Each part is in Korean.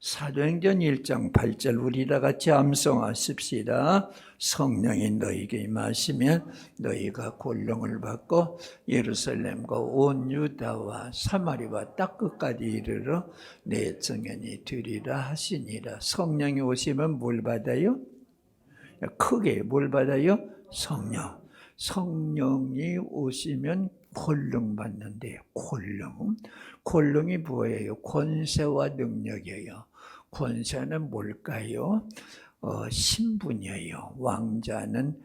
사도행전 1장 8절 우리 다 같이 암송하십시다. 성령이 너희에게 임하시면 너희가 권능을 받고 예루살렘과 온 유다와 사마리와 땅 끝까지 이르러 내 증인이 되리라 하시니라. 성령이 오시면 뭘 받아요? 크게 뭘 받아요? 성령. 성령이 오시면 권능 받는데요. 권능이 뭐예요? 권세와 능력이에요. 권세는 뭘까요? 신분이에요. 왕자는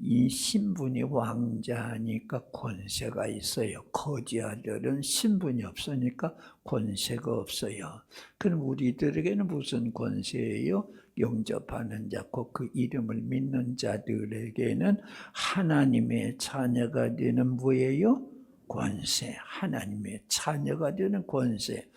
이 신분이 왕자니까 권세가 있어요. 거지 아들은 신분이 없으니까 권세가 없어요. 그럼 우리들에게는 무슨 권세예요? 영접하는 자, 곧 그 이름을 믿는 자들에게는 하나님의 자녀가 되는 뭐예요? 권세. 하나님의 자녀가 되는 권세.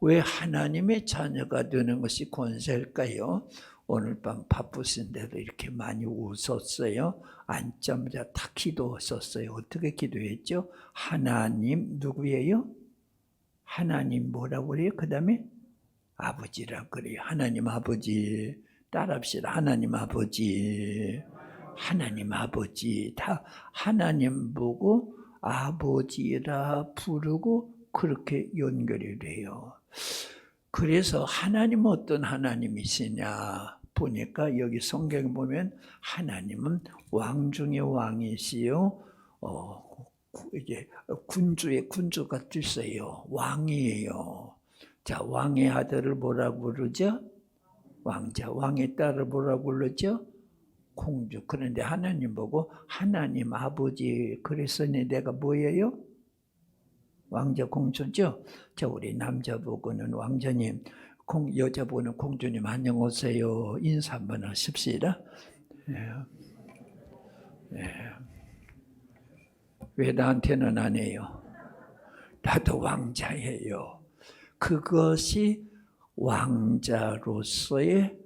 왜 하나님의 자녀가 되는 것이 권세일까요? 오늘 밤 바쁘신데도 이렇게 많이 웃었어요. 앉자마자 다 기도하셨어요. 어떻게 기도했죠? 하나님 누구예요? 하나님 뭐라고 그래요? 그 다음에 아버지라고 그래요. 하나님 아버지. 따라합시다. 하나님 아버지. 하나님 아버지. 다 하나님 보고 아버지라 부르고 그렇게 연결이 돼요. 그래서 하나님은 어떤 하나님이시냐 보니까 여기 성경에 보면 하나님은 왕 중의 왕이시요. 이제 군주의 군주가 있어요. 왕이에요. 자, 왕의 아들을 뭐라고 부르죠? 왕자. 왕의 딸을 뭐라고 부르죠? 공주. 그런데 하나님 보고 하나님 아버지 그랬으니 내가 뭐예요? 왕자 공주죠? 자, 우리 남자 보고는 왕자님, 여자 보고는 공주님 안녕하세요. 인사 한번 하십시다. 네. 네. 왜 나한테는 안 해요? 나도 왕자예요. 그것이 왕자로서의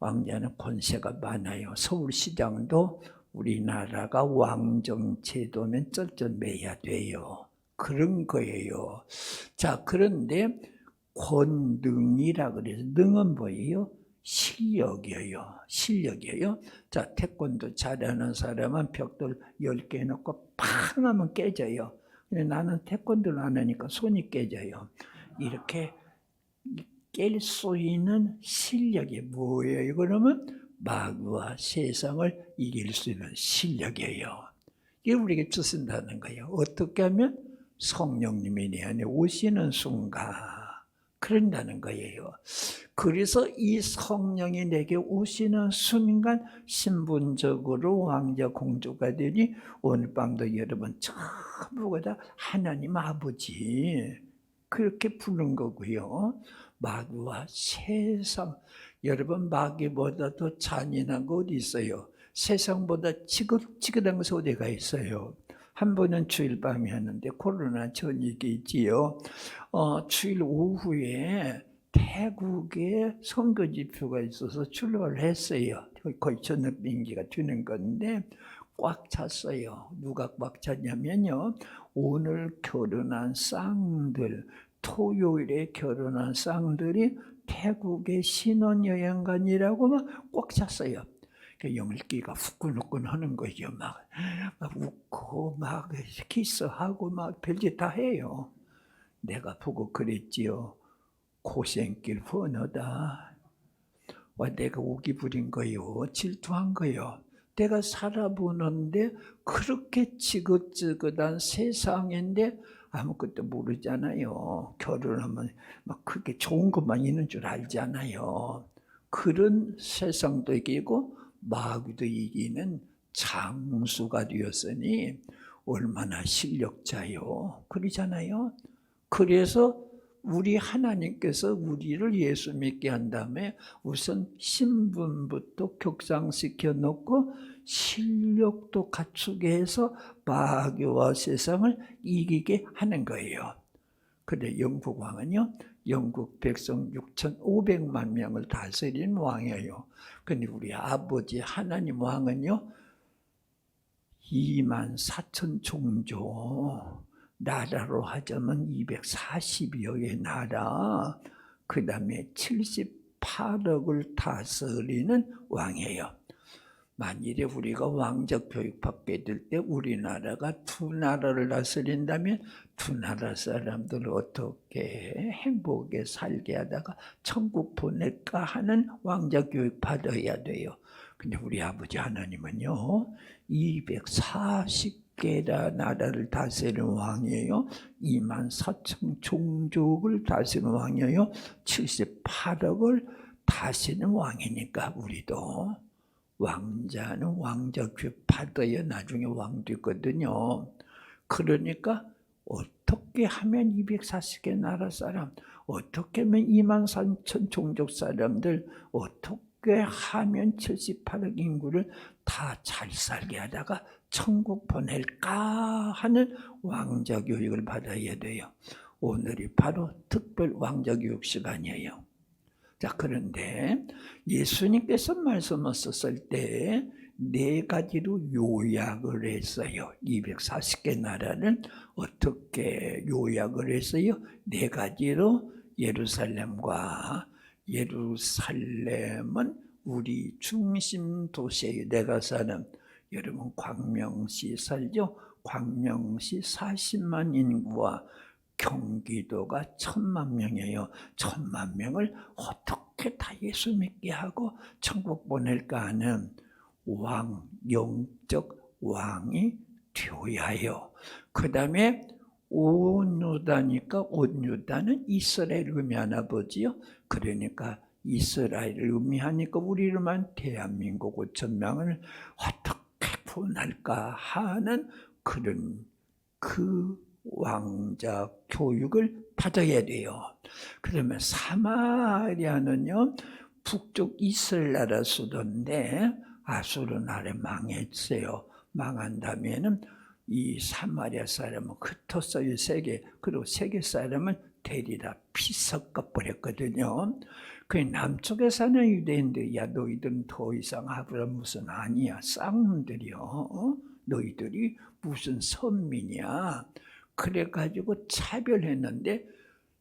왕자는 권세가 많아요. 서울시장도 우리나라가 왕정제도면 쩔쩔매야 돼요. 그런 거예요. 자, 그런데 권능이라 그래서 능은 뭐예요? 실력이에요. 자, 태권도 잘하는 사람은 벽돌 10개 놓고 팡 하면 깨져요. 근데 나는 태권도를 안 하니까 손이 깨져요. 이렇게 깰 수 있는 실력이 뭐예요? 그러면 마귀와 세상을 이길 수 있는 실력이에요. 이게 우리에게 주신다는 거예요. 어떻게 하면? 성령님이 내 안에 오시는 순간 그런다는 거예요. 그래서 이 성령이 내게 오시는 순간 신분적으로 왕자 공주가 되니 오늘 밤도 여러분 전부가 다 하나님 아버지 그렇게 부른 거고요. 마귀와 세상, 여러분 마귀보다 더 잔인한 거 어디 있어요? 세상보다 지긋지긋한 것이 어디가 있어요? 한 번은 주일 밤에 하는데 코로나 전이기 있지요. 주일 오후에 태국에 선거 지표가 있어서 출마를 했어요. 거의 저녁 비행기가 튀는 건데 꽉 찼어요. 누가 꽉 찼냐면요. 오늘 결혼한 쌍들, 토요일에 결혼한 쌍들이 태국의 신혼여행간이라고 막 꽉 찼어요. 영일기가 후끈후끈 하는 거죠. 막 웃고, 막 키스하고, 막 별짓 다 해요. 내가 보고 그랬지요. 고생길 훤하다. 와, 내가 오기 부린 거요. 질투한 거요. 내가 살아보는데 그렇게 지긋지긋한 세상인데 아무것도 모르잖아요. 결혼하면 막 그렇게 좋은 것만 있는 줄 알잖아요. 그런 세상도 이기고 마귀도 이기는 장수가 되었으니 얼마나 실력자요. 그러잖아요. 그래서 우리 하나님께서 우리를 예수 믿게 한 다음에 우선 신분부터 격상시켜 놓고 실력도 갖추게 해서 마귀와 세상을 이기게 하는 거예요. 근데 영국 왕은요, 영국 백성 6,500만 명을 다스린 왕이에요. 근데 우리 아버지 하나님 왕은요, 24,000 종족, 나라로 하자면 240여 개 나라, 그 다음에 78억을 다스리는 왕이에요. 만일에 우리가 왕적 교육 받게 될 때 우리나라가 두 나라를 다스린다면 두 나라 사람들 어떻게 행복하게 살게 하다가 천국 보낼까 하는 왕적 교육 받아야 돼요. 근데 우리 아버지 하나님은요 240개라 나라를 다스리는 왕이에요. 24,000 종족을 다스리는 왕이에요. 78억을 다스리는 왕이니까 우리도 왕자는 왕적 교육 받아야 나중에 왕 되거든요. 그러니까 어떻게 하면 240개 나라 사람, 어떻게 하면 23,000 종족 사람들, 어떻게 하면 78억 인구를 다 잘 살게 하다가 천국 보낼까 하는 왕자 교육을 받아야 돼요. 오늘이 바로 특별 왕자 교육 시간이에요. 자, 그런데 예수님께서 말씀하셨을 때 네 가지로 요약을 했어요. 240개 나라는 어떻게 요약을 했어요? 네 가지로 예루살렘은 우리 중심 도시예요. 내가 사는, 여러분 광명시 살죠? 광명시 40만 인구와 경기도가 1,000만 명이에요. 1,000만 명을 어떻게 다 예수 믿게 하고 천국 보낼까 하는 영적 왕이 되어야 해요. 그 다음에 온유다니까 온유다는 이스라엘 의미하나 보지요. 그러니까 이스라엘을 의미하니까 우리를만 대한민국 5,000명을 어떻게 구원할까 하는 그런 왕자 교육을 받아야 돼요. 그러면 사마리아는요 북쪽 이스라엘 나라 수도인데 아수르 나라에 망했어요. 망한 다음에는 이 사마리아 사람은 흩었어요. 그리고 세계 사람은 데리다 피섞어 버렸거든요. 그 남쪽에 사는 유대인들이 야 너희들은 더 이상 아브라함 무슨 아니야 쌍놈들이요. 너희들이 무슨 선민이야. 그래가지고 차별했는데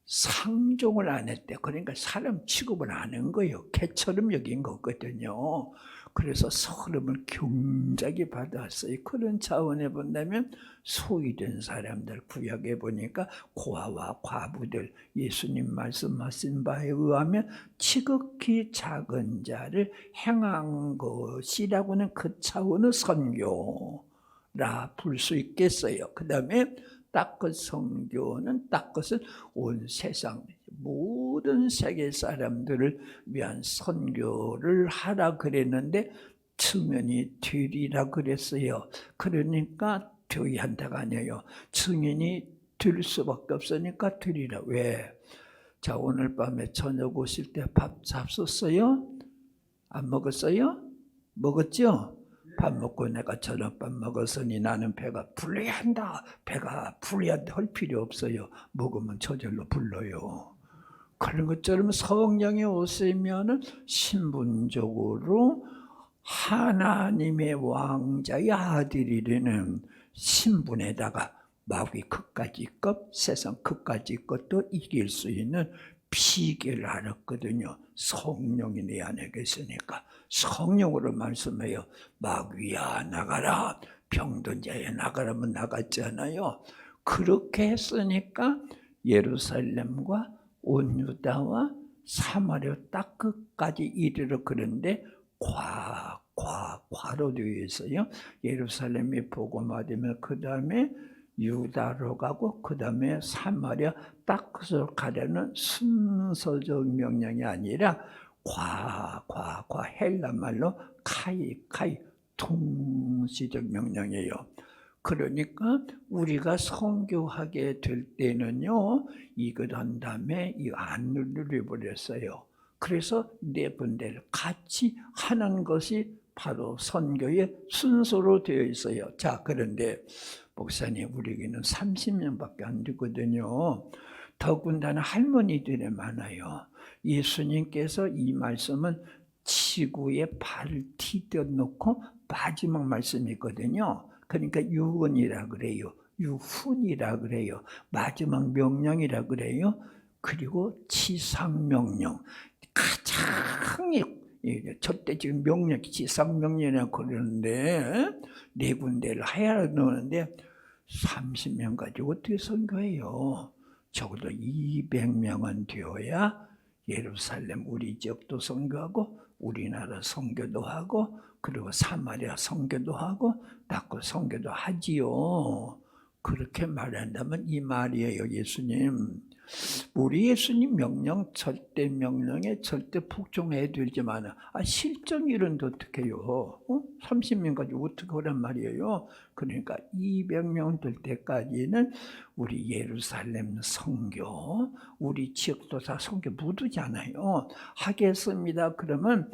상종을 안 했대. 그러니까 사람 취급을 안 한 거예요. 개처럼 여긴 거거든요. 그래서 서름을 경작이 받았어요. 그런 차원에 본다면 소외된 사람들 구약에 보니까 고아와 과부들 예수님 말씀하신 바에 의하면 지극히 작은 자를 행한 것이라고는 그 차원의 선교라 부를 수 있겠어요. 그 다음에 닦은 선교는 닦것은 온 세상 모든 세계 사람들을 위한 선교를 하라 그랬는데 증인이 되리라 그랬어요. 그러니까 되어야 한다가 아니에요. 증인이 될 수밖에 없으니까 되리라. 왜? 자, 오늘 밤에 저녁 오실 때 밥 잡섰어요? 안 먹었어요? 먹었죠? 밥 먹고 내가 저녁밥 먹었으니 나는 배가 불러야 한다. 배가 불러야 할 필요 없어요. 먹으면 저절로 불러요. 그런 것처럼 성령이 오시면은 신분적으로 하나님의 왕자의 아들이라는 신분에다가 마귀 그까지 것, 세상 그까지 것도 이길 수 있는 비결을 알았거든요. 성령이 내 안에 계시니까 성령으로 말씀해요. 마귀야 나가라, 병든 자야 나가라면 나갔잖아요. 그렇게 했으니까 예루살렘과 온 유다와 사마리아 딱 끝까지 이르러 그런데 과로 되어 있어요. 예루살렘이 복음화되면 그 다음에 유다로 가고 그 다음에 사마리아 딱 그서 가려는 순서적 명령이 아니라 헬라 말로 카이 동시적 명령이에요. 그러니까 우리가 선교하게 될 때는요 이걸 한 다음에 이 안 눌려버렸어요. 그래서 네 분들 같이 하는 것이 바로 선교의 순서로 되어 있어요. 자, 그런데 목사님 우리에게는 30명밖에 안 되거든요. 더군다나 할머니들이 많아요. 예수님께서 이 말씀은 지구에 발을 디뎌 놓고 마지막 말씀이거든요. 그러니까 유언이라 그래요. 유훈이라 그래요. 마지막 명령이라 그래요. 그리고 지상명령, 가장 절대적인 명령, 지상명령이라고 그러는데 네 군데를 하야라 넣는데 30명 가지고 어떻게 선교해요? 적어도 200명은 되어야 예루살렘 우리 지역도 선교하고 우리나라 선교도 하고 그리고 사마리아 선교도 하고 닦고 선교도 하지요. 그렇게 말한다면 이 말이에요. 예수님, 우리 예수님 명령, 절대 명령에 절대 복종해야 되지만 실정 이런데 어떻게 해요? 30명 가지고 어떻게 하란 말이에요? 그러니까 200명 될 때까지는 우리 예루살렘 선교, 우리 지역도 다 선교 묻으잖아요. 하겠습니다. 그러면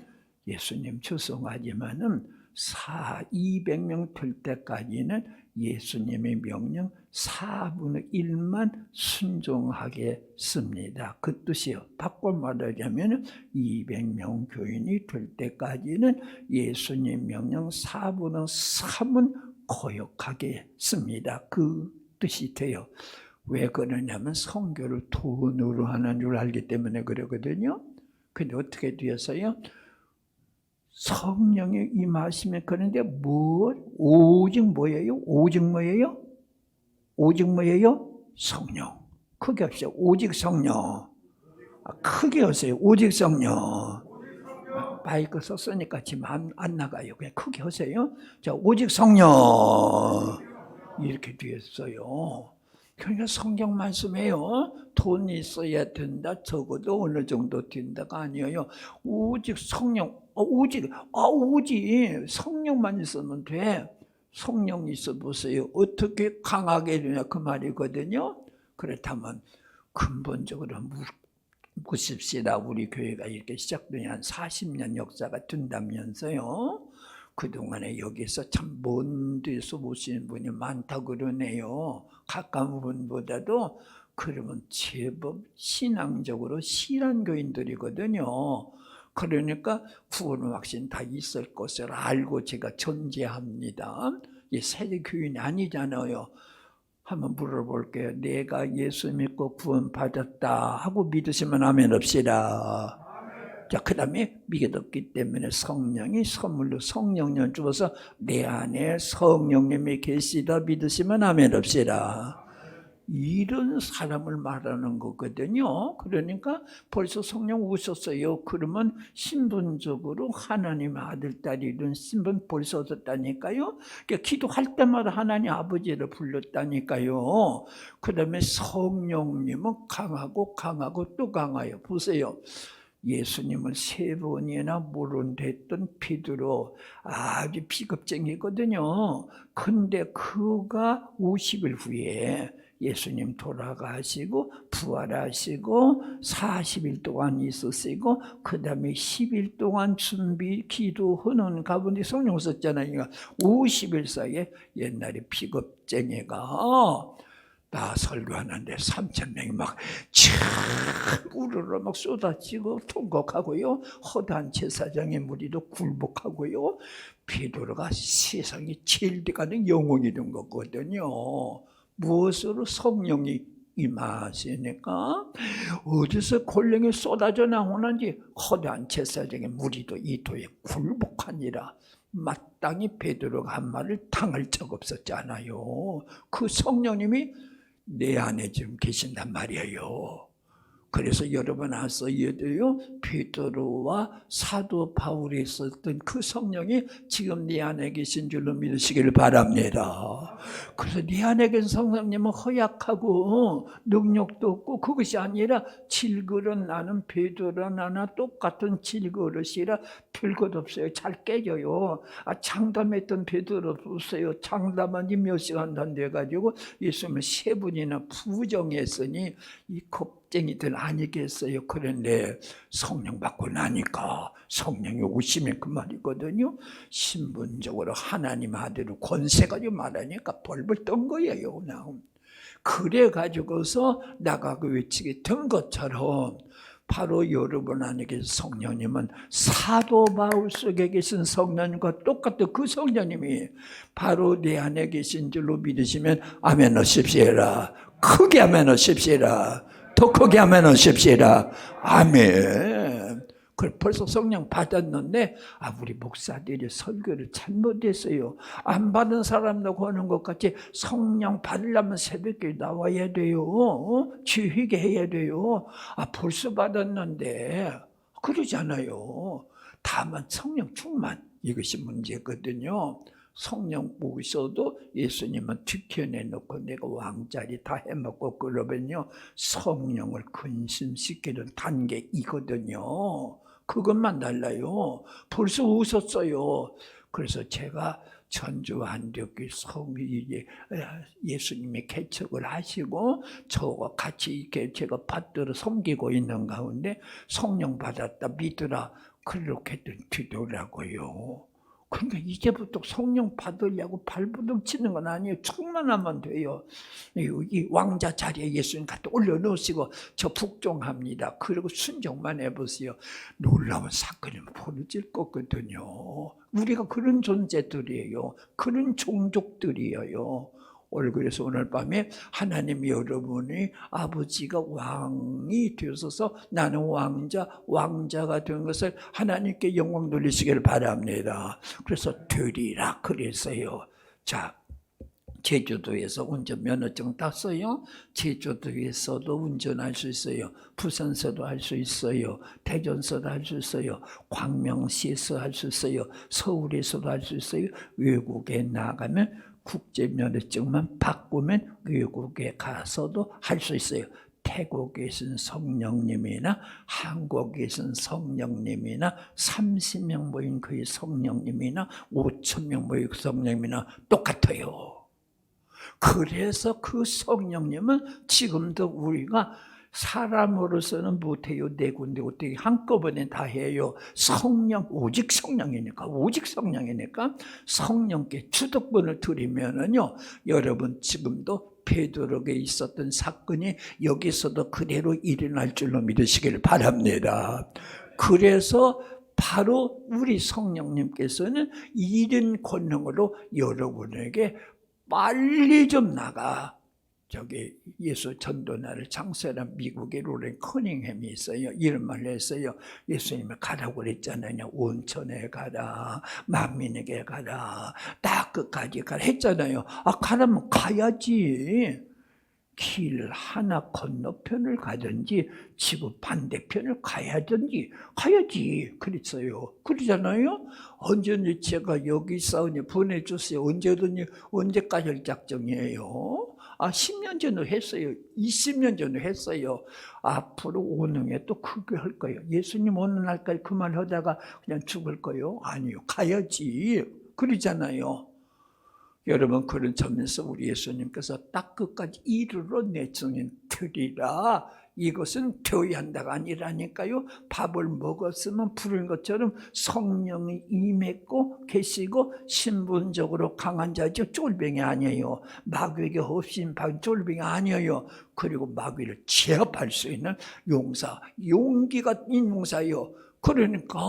예수님 죄송하지만은 200명 될 때까지는 예수님의 명령 4분의 1만 순종하겠습니다. 그 뜻이요. 바꿔 말하자면 200명 교인이 될 때까지는 예수님 명령 4분의 3은 거역하겠습니다. 그 뜻이 돼요. 왜 그러냐면 선교를 돈으로 하는 줄 알기 때문에 그러거든요. 근데 어떻게 되었어요? 성령이 임하시면 그런데 오직 뭐예요? 오직 뭐예요? 오직 뭐예요? 성령. 크게 하세요. 오직 성령. 크게 하세요. 오직 성령. 마이크 썼으니까 지금 안 나가요. 그냥 크게 하세요. 자, 오직 성령. 이렇게 되었어요. 그러니까 성경 말씀해요. 돈이 있어야 된다. 적어도 어느 정도 된다가 아니에요. 오직 성령. 오직 성령만 있으면 돼. 성령 있어 보세요. 어떻게 강하게 되냐 그 말이거든요. 그렇다면 근본적으로 묻습시다. 우리 교회가 이렇게 시작되니 한 40년 역사가 된다면서요. 그동안에 여기서 참 먼 데서 오시는 분이 많다 그러네요. 가까운 분보다도. 그러면 제법 신앙적으로 실한교인들이거든요. 그러니까 구원 확신 다 있을 것을 알고 제가 전제합니다. 이 세대교인이 아니잖아요. 한번 물어볼게요. 내가 예수 믿고 구원 받았다 하고 믿으시면 아멘 합시다. 자, 그 다음에 믿었기 때문에 성령이 선물로 성령님 주어서 내 안에 성령님이 계시다 믿으시면 아멘 합시다. 이런 사람을 말하는 거거든요. 그러니까 벌써 성령 오셨어요. 그러면 신분적으로 하나님 아들, 딸 이런 신분 벌써 얻었다니까요. 그러니까 기도할 때마다 하나님 아버지를 불렀다니까요. 그 다음에 성령님은 강하고 또 강해요. 보세요. 예수님을 3번이나 모른댔던 베드로 아주 비겁쟁이거든요. 근데 그가 50일 후에 예수님 돌아가시고 부활하시고 40일 동안 있으시고 그 다음에 10일 동안 준비 기도하는 가운데 성령 썼잖아요. 50일 사이에 옛날에 비겁쟁이가 나 설교하는데 3,000명이 막 우르르 막 쏟아지고 통곡하고요. 허다한 제사장의 무리도 굴복하고요. 베드로가 세상에 제일 가는 영웅이 된 거거든요. 무엇으로? 성령이 임하시니까 어디서 권능이 쏟아져 나오는지 허다한 제사장의 무리도 이 도에 굴복하니라. 마땅히 베드로가 한 말을 당할 적 없었잖아요. 그 성령님이 내 안에 지금 계신단 말이에요. 그래서 여러분 아서에도요 베드로와 사도 바울이 있었던 그 성령이 지금 네 안에 계신 줄로 믿으시길 바랍니다. 그래서 네 안에 계신 성령님은 허약하고 능력도 없고 그것이 아니라 질그릇 나는 베드로나 나나 똑같은 질그릇이라 별것 없어요. 잘 깨져요. 장담했던 베드로 보세요. 장담한 지 몇 시간 안 돼가지고 예수님을 3분이나 부정했으니 이 겁쟁이들 아니겠어요. 그런데 성령 받고 나니까 성령이 오시면 그 말이거든요. 신분적으로 하나님 아들을 권세 가지고 말하니까 벌벌 떤 거예요. 그래 가지고서 나가고 외치게 된 것처럼 바로 여러분 안에 계신 성령님은 사도 바울 속에 계신 성령님과 똑같은 그 성령님이 바로 내 안에 계신 줄로 믿으시면 아멘 하십시오라. 크게 아멘 하십시오라. 더 크게 하면 하십시다. 아멘. 벌써 성령 받았는데 우리 목사들이 설교를 잘못했어요. 안 받은 사람도 거는 것 같이 성령 받으려면 새벽에 나와야 돼요. 지휘게 해야 돼요. 벌써 받았는데 그러잖아요. 다만 성령 충만, 이것이 문제거든요. 성령 모셔도 예수님은 뒤편에놓고 내가 왕자리 다 해먹고 그러면요, 성령을 근심시키는 단계이거든요. 그것만 달라요. 벌써 웃었어요. 그래서 제가 전주 안디옥교회 성의에 예수님이 개척을 하시고 저와 같이 이렇게 제가 받들어 섬기고 있는 가운데 성령 받았다 믿으라 그렇게 되더라고요. 그러니까 이제부터 성령 받으려고 발버둥 치는 건 아니에요. 충만하면 돼요. 이 왕자 자리에 예수님 갖다 올려놓으시고 저 복종합니다. 그리고 순종만 해보세요. 놀라운 사건이 벌어질 거거든요. 우리가 그런 존재들이에요. 그런 종족들이에요. 그래서 오늘 밤에 하나님 여러분이 아버지가 왕이 되셔서 나는 왕자가 된 것을 하나님께 영광 돌리시길 바랍니다. 그래서 되리라 그랬어요. 자, 제주도에서 운전면허증 땄어요. 제주도에서도 운전할 수 있어요. 부산서도 할 수 있어요. 대전서도 할 수 있어요. 광명시에서 할 수 있어요. 서울에서도 할 수 있어요. 외국에 나가면 국제면허증만 바꾸면 외국에 가서도 할 수 있어요. 태국에 계신 성령님이나 한국에 계신 성령님이나 30명 모인 그 성령님이나 5,000명 모인 그 성령님이나 똑같아요. 그래서 그 성령님은 지금도 우리가 사람으로서는 못해요. 네 군데 어떻게 한꺼번에 다 해요. 성령, 오직 성령이니까 성령께 주도권을 드리면은요, 여러분 지금도 베드로에게 있었던 사건이 여기서도 그대로 일어날 줄로 믿으시길 바랍니다. 그래서 바로 우리 성령님께서는 이런 권능으로 여러분에게 빨리 좀 나가. 저기 예수 전도나를 창설한 미국의 로렌 커닝햄이 있어요. 이런 말을 했어요. 예수님이 가라고 그랬잖아요. 온천에 가라, 만민에게 가라, 딱 끝까지 가라 했잖아요. 가라면 가야지. 길 하나 건너편을 가든지 지구 반대편을 가야지 그랬어요. 그러잖아요. 언제든지 제가 여기서 보내주세요. 언제까지 할 작정이에요? 10년 전에 했어요. 20년 전에 했어요. 앞으로 5년에 또 크게 할 거예요. 예수님 오는 날까지 그 말 하다가 그냥 죽을 거예요? 아니요. 가야지. 그러잖아요. 여러분, 그런 점에서 우리 예수님께서 딱 끝까지 이르러 내 증인 드리라. 이것은 되어야 한다가 아니라니까요. 밥을 먹었으면 부른 것처럼 성령이 임했고 계시고 신분적으로 강한 자죠. 쫄병이 아니에요. 마귀에게 없인 쫄병이 아니에요. 그리고 마귀를 제압할 수 있는 용사, 용기가 있는 용사예요. 그러니까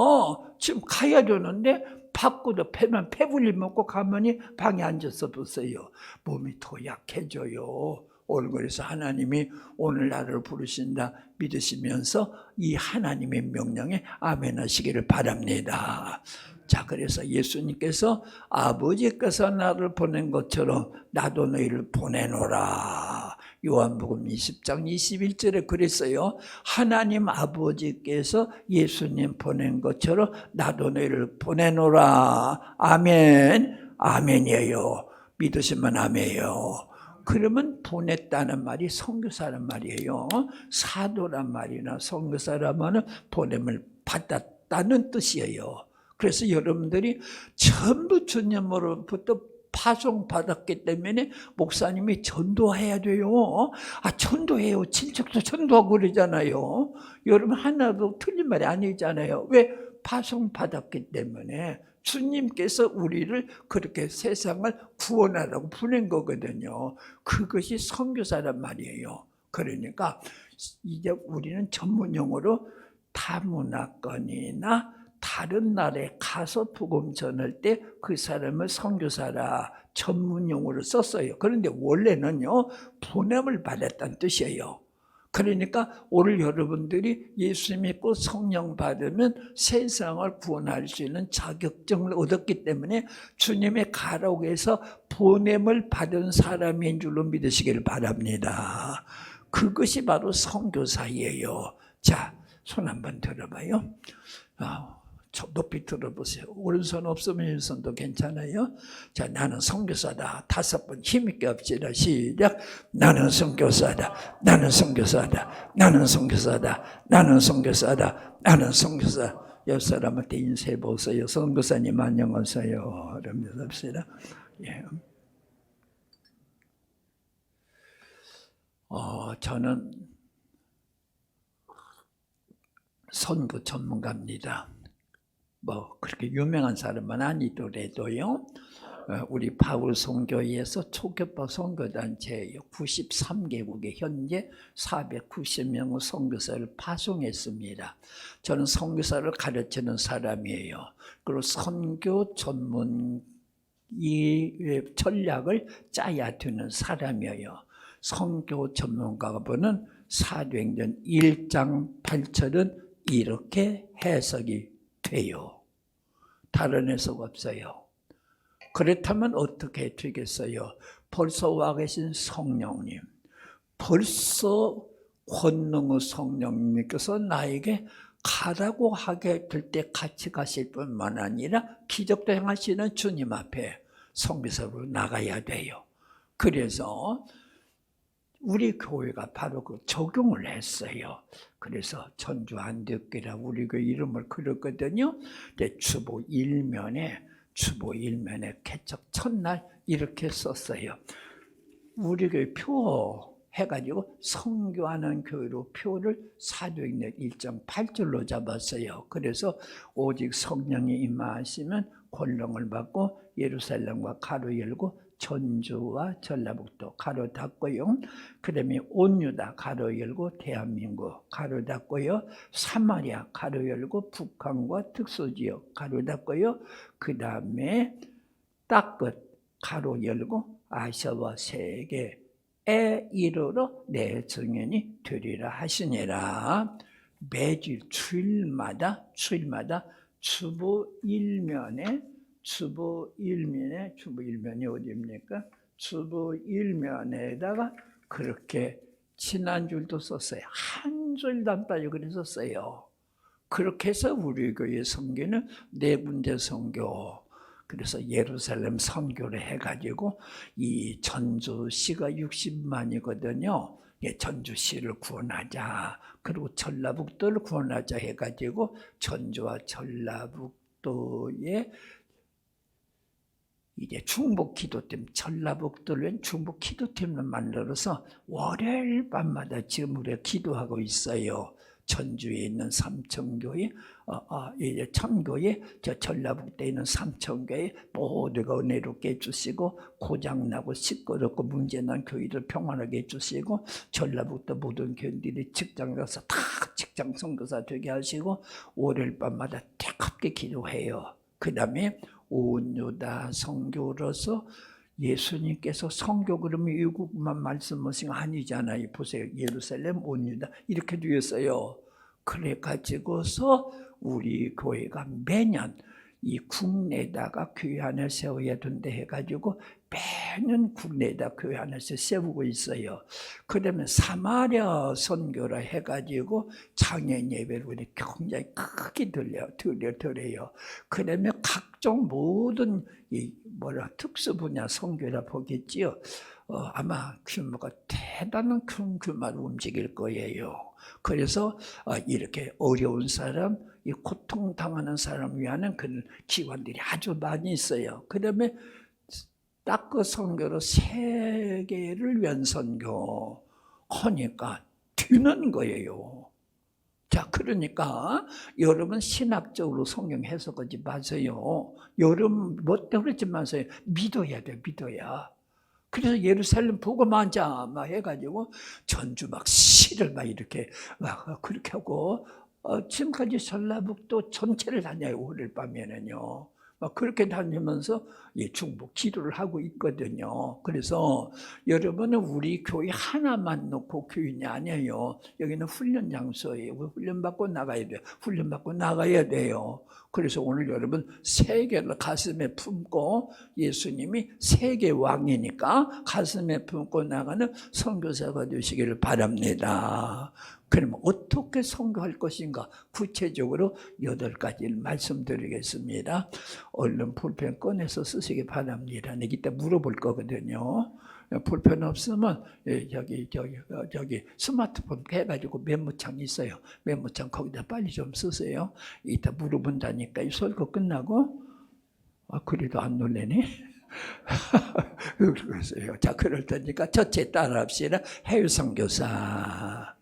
지금 가야 되는데 바꾸도 패면 패불리 먹고 가만히 방에 앉아서 보세요. 몸이 더 약해져요. 그래서 하나님이 오늘 나를 부르신다 믿으시면서 이 하나님의 명령에 아멘 하시기를 바랍니다. 자, 그래서 예수님께서 아버지께서 나를 보낸 것처럼 나도 너희를 보내노라. 요한복음 20장 21절에 그랬어요. 하나님 아버지께서 예수님 보낸 것처럼 나도 너희를 보내노라. 아멘. 아멘이에요. 믿으시면 아멘이에요. 그러면 보냈다는 말이 선교사란 말이에요. 사도란 말이나 선교사라면 보냄을 받았다는 뜻이에요. 그래서 여러분들이 전부 주님으로부터 파송받았기 때문에 목사님이 전도해야 돼요. 전도해요. 친척도 전도하고 그러잖아요. 여러분 하나도 틀린 말이 아니잖아요. 왜? 파송받았기 때문에 주님께서 우리를 그렇게 세상을 구원하라고 보낸 거거든요. 그것이 선교사란 말이에요. 그러니까 이제 우리는 전문용어로 다문화권이나 다른 나라에 가서 복음 전할 때 그 사람을 선교사라 전문용어로 썼어요. 그런데 원래는요, 보냄을 받았다는 뜻이에요. 그러니까 오늘 여러분들이 예수 믿고 성령 받으면 세상을 구원할 수 있는 자격증을 얻었기 때문에 주님의 가락에서 보냄을 받은 사람인 줄로 믿으시길 바랍니다. 그것이 바로 선교사예요. 자, 손 한번 들어봐요. 높이 들어보세요. 오른손 없으면 왼손도 괜찮아요. 자, 나는 선교사다. 5번 힘있게 합시다. 시작. 나는 선교사다. 나는 선교사다. 나는 선교사다. 나는 선교사다. 나는 선교사. 옆 사람한테 인사해 보세요. 선교사님 안녕하세요. 그러면서 합시다. 예. 저는 선교 전문가입니다. 그렇게 유명한 사람은 아니더라도요. 우리 바울 선교회에서 초교파 선교단체예요. 93개국에 현재 490명의 선교사를 파송했습니다. 저는 선교사를 가르치는 사람이에요. 그리고 선교 전문 이 전략을 짜야 되는 사람이에요. 선교 전문가가 보는 사도행전 1장 8절은 이렇게 해석이 돼요. 다른 해석 없어요. 그렇다면 어떻게 되겠어요? 벌써 와 계신 성령님, 벌써 권능의 성령님께서 나에게 가라고 하게 될 때 같이 가실 뿐만 아니라 기적도 행하시는 주님 앞에 선교사로 나가야 돼요. 그래서 우리 교회가 바로 그 적용을 했어요. 그래서 전주 안디옥교회라 우리 교회 이름을 그렸거든요. 주보 1면에 개척 첫날 이렇게 썼어요. 우리 교회 표 해가지고 선교하는 교회로 표를 사도행전 1.8절로 잡았어요. 그래서 오직 성령이 임하시면 권능을 받고 예루살렘과 가로 열고 전주와 전라북도 가로 닫고요. 그 다음에 온 유다 가로 열고 대한민국 가로 닫고요. 사마리아 가로 열고 북한과 특수지역 가로 닫고요. 그 다음에 땅끝 가로 열고 아시아와 세계에 이르러 내 증인이 되리라 하시니라. 매주 주일마다 주보 1면에 주보 1면이 어디입니까? 주보 1면에다가 그렇게 지난줄도 썼어요. 한 줄도 안 빠지고 그래서 썼어요. 그렇게 해서 우리 교회 선교는 4군데 선교, 그래서 예루살렘 선교를 해가지고 이 전주시가 60만이거든요. 전주시를 구원하자. 그리고 전라북도를 구원하자 해가지고 전주와 전라북도에 이제 중복 기도팀, 전라북도는 중복 기도팀을 만들어서 월요일 밤마다 지금 우리가 기도하고 있어요. 전주에 있는 삼천교회, 이제 천교회, 전라북도에 있는 삼천교회 모두가 은혜롭게 해주시고 고장나고 시끄럽고 문제난 교회를 평안하게 해주시고 전라북도 모든 교인들이 직장 가서 다 직장 선교사 되게 하시고 월요일 밤마다 뜨겁게 기도해요. 그 다음에 온 유다 선교로서 예수님께서 선교 그러면 외국만 말씀하신 거 아니잖아요. 보세요. 예루살렘, 온 유다 이렇게 되었어요. 그래 가지고서 우리 교회가 매년 이 국내에다가 교회 하나 세워야 된다 해가지고 매년 국내에다 교회 하나씩 세우고 있어요. 그러면 사마리아 선교라 해가지고 장애인 예배를 우리 굉장히 크게 드려요. 그러면 각종 모든 특수 분야 선교라 보겠지요. 아마 규모가 대단한 큰 규모로 움직일 거예요. 그래서 이렇게 어려운 사람, 이 고통당하는 사람을 위한 그런 기관들이 아주 많이 있어요. 그다음에 딱 그 선교로 세계를 위한 선교 하니까 되는 거예요. 자, 그러니까 여러분 신학적으로 성경 해석하지 마세요. 여러분 멋대로 그러지 마세요. 믿어야 돼, 믿어야. 그래서 예루살렘 복음하자 막 해가지고 전주 막 시를 막 이렇게 막 그렇게 하고 지금까지 전라북도 전체를 다녀요. 오늘 밤에는요. 그렇게 다니면서 중보 기도를 하고 있거든요. 그래서 여러분은 우리 교회 하나만 놓고 교인이 아니에요. 여기는 훈련 장소예요. 훈련받고 나가야 돼요. 훈련받고 나가야 돼요. 그래서 오늘 여러분 세계를 가슴에 품고, 예수님이 세계 왕이니까 가슴에 품고 나가는 선교사가 되시기를 바랍니다. 그러면 어떻게 선교할 것인가? 구체적으로 8가지를 말씀드리겠습니다. 얼른 볼펜 꺼내서 쓰시기 바랍니다. 내가 이따 물어볼 거거든요. 볼펜 없으면 저기 스마트폰 해가지고 메모창 있어요. 메모창 거기다 빨리 좀 쓰세요. 이따 물어본다니까. 이 설교 끝나고 그래도 안 놀래네. 그러세요. 자, 그럴 테니까 첫째 따라합시다. 해외 선교사.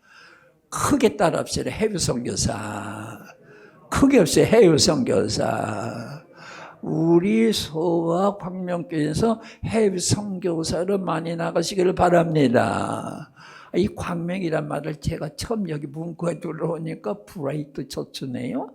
크게 따라합시다. 해외 선교사. 크게 없어요. 해외 선교사. 우리 소와 광명교회에서 해외 선교사로 많이 나가시기를 바랍니다. 이 광명이란 말을 제가 처음 여기 문구에 들어오니까 브라이트 처츠네요.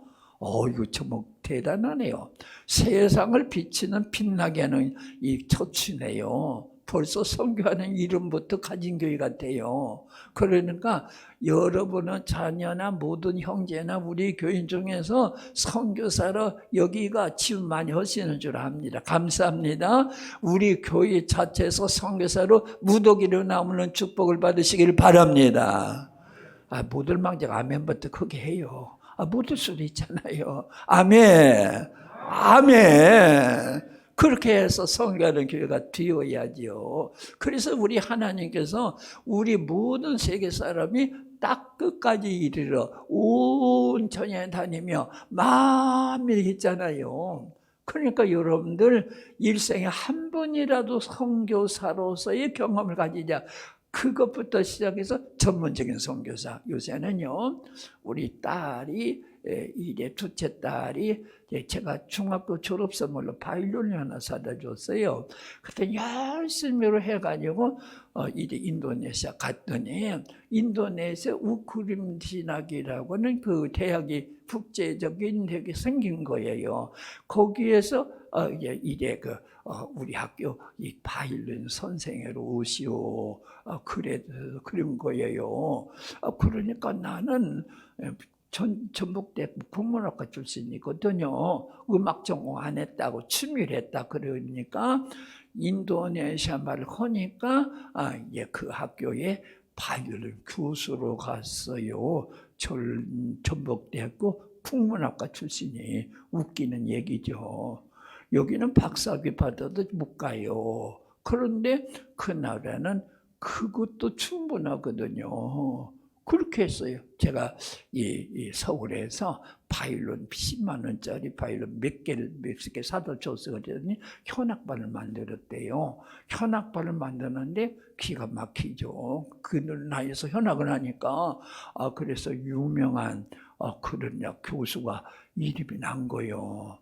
이거 참 대단하네요. 세상을 비치는 빛나게 하는 이 처치네요. 벌써 선교하는 이름부터 가진 교회 같아요. 그러니까 여러분은 자녀나 모든 형제나 우리 교인 중에서 선교사로 여기가 지원 많이 하시는 줄 압니다. 감사합니다. 우리 교회 자체에서 선교사로 무더기로 남는 축복을 받으시길 바랍니다. 모들 망자가 아멘부터 크게 해요. 못 할 수도 있잖아요. 아멘. 아멘. 그렇게 해서 선교하는 교회가 되어야죠. 그래서 우리 하나님께서 우리 모든 세계 사람이 딱 끝까지 이르러 온 천하에 다니며 만민이 있잖아요. 그러니까 여러분들 일생에 한 번이라도 선교사로서의 경험을 가지자. 그것부터 시작해서 전문적인 선교사. 요새는요, 우리 딸이 이제 둘째 딸이 제가 중학교 졸업 선물로 바이올린 하나 사다 줬어요. 그때 열심히로 해가지고 이제 인도네시아 갔더니 인도네시아 우크림 진학이라고는 그 대학이 국제적인 대학이 생긴 거예요. 거기에서 이제 우리 학교 이 바이올린 선생으로 오시오. 그런 거예요. 그러니까 나는 전북대 국문학과 출신이거든요. 음악 전공 안 했다고 취미를 했다 그러니까 인도네시아 말을 하니까 그 학교에 바이올린 교수로 갔어요. 전북대학교 국문학과 출신이. 웃기는 얘기죠. 여기는 박사학위 받아도 못 가요. 그런데 그 나라는 그것도 충분하거든요. 그렇게 했어요. 제가 이 서울에서 바이올린 10만 원짜리 바이올린 몇 개 사다 줬어요. 그랬더니 현악반을 만들었대요. 현악반을 만드는데 기가 막히죠. 그 나이에서 현악을 하니까 그래서 유명한 그런 교수가 이름이 난 거예요.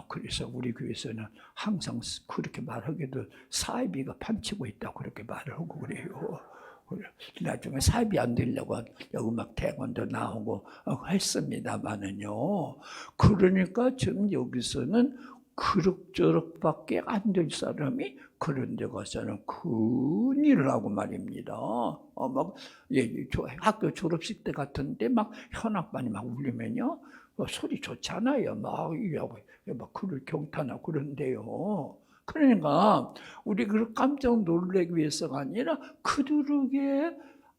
그래서 우리 교회에서는 항상 그렇게 말하기도 사이비가 판치고 있다고 그렇게 말을 하고 그래요. 나중에 사입이 안 되려고 음악 대학원도 나오고 했습니다만은요. 그러니까 지금 여기서는 그럭저럭밖에 안 될 사람이 그런 데 가서는 큰일을 하고 말입니다. 학교 졸업식 때 같은데 막 현악반이 막 울리면요. 소리 좋잖아요. 막 그를 경탄하고 그런데요. 그러니까 우리 그 깜짝 놀라기 위해서가 아니라 그들에게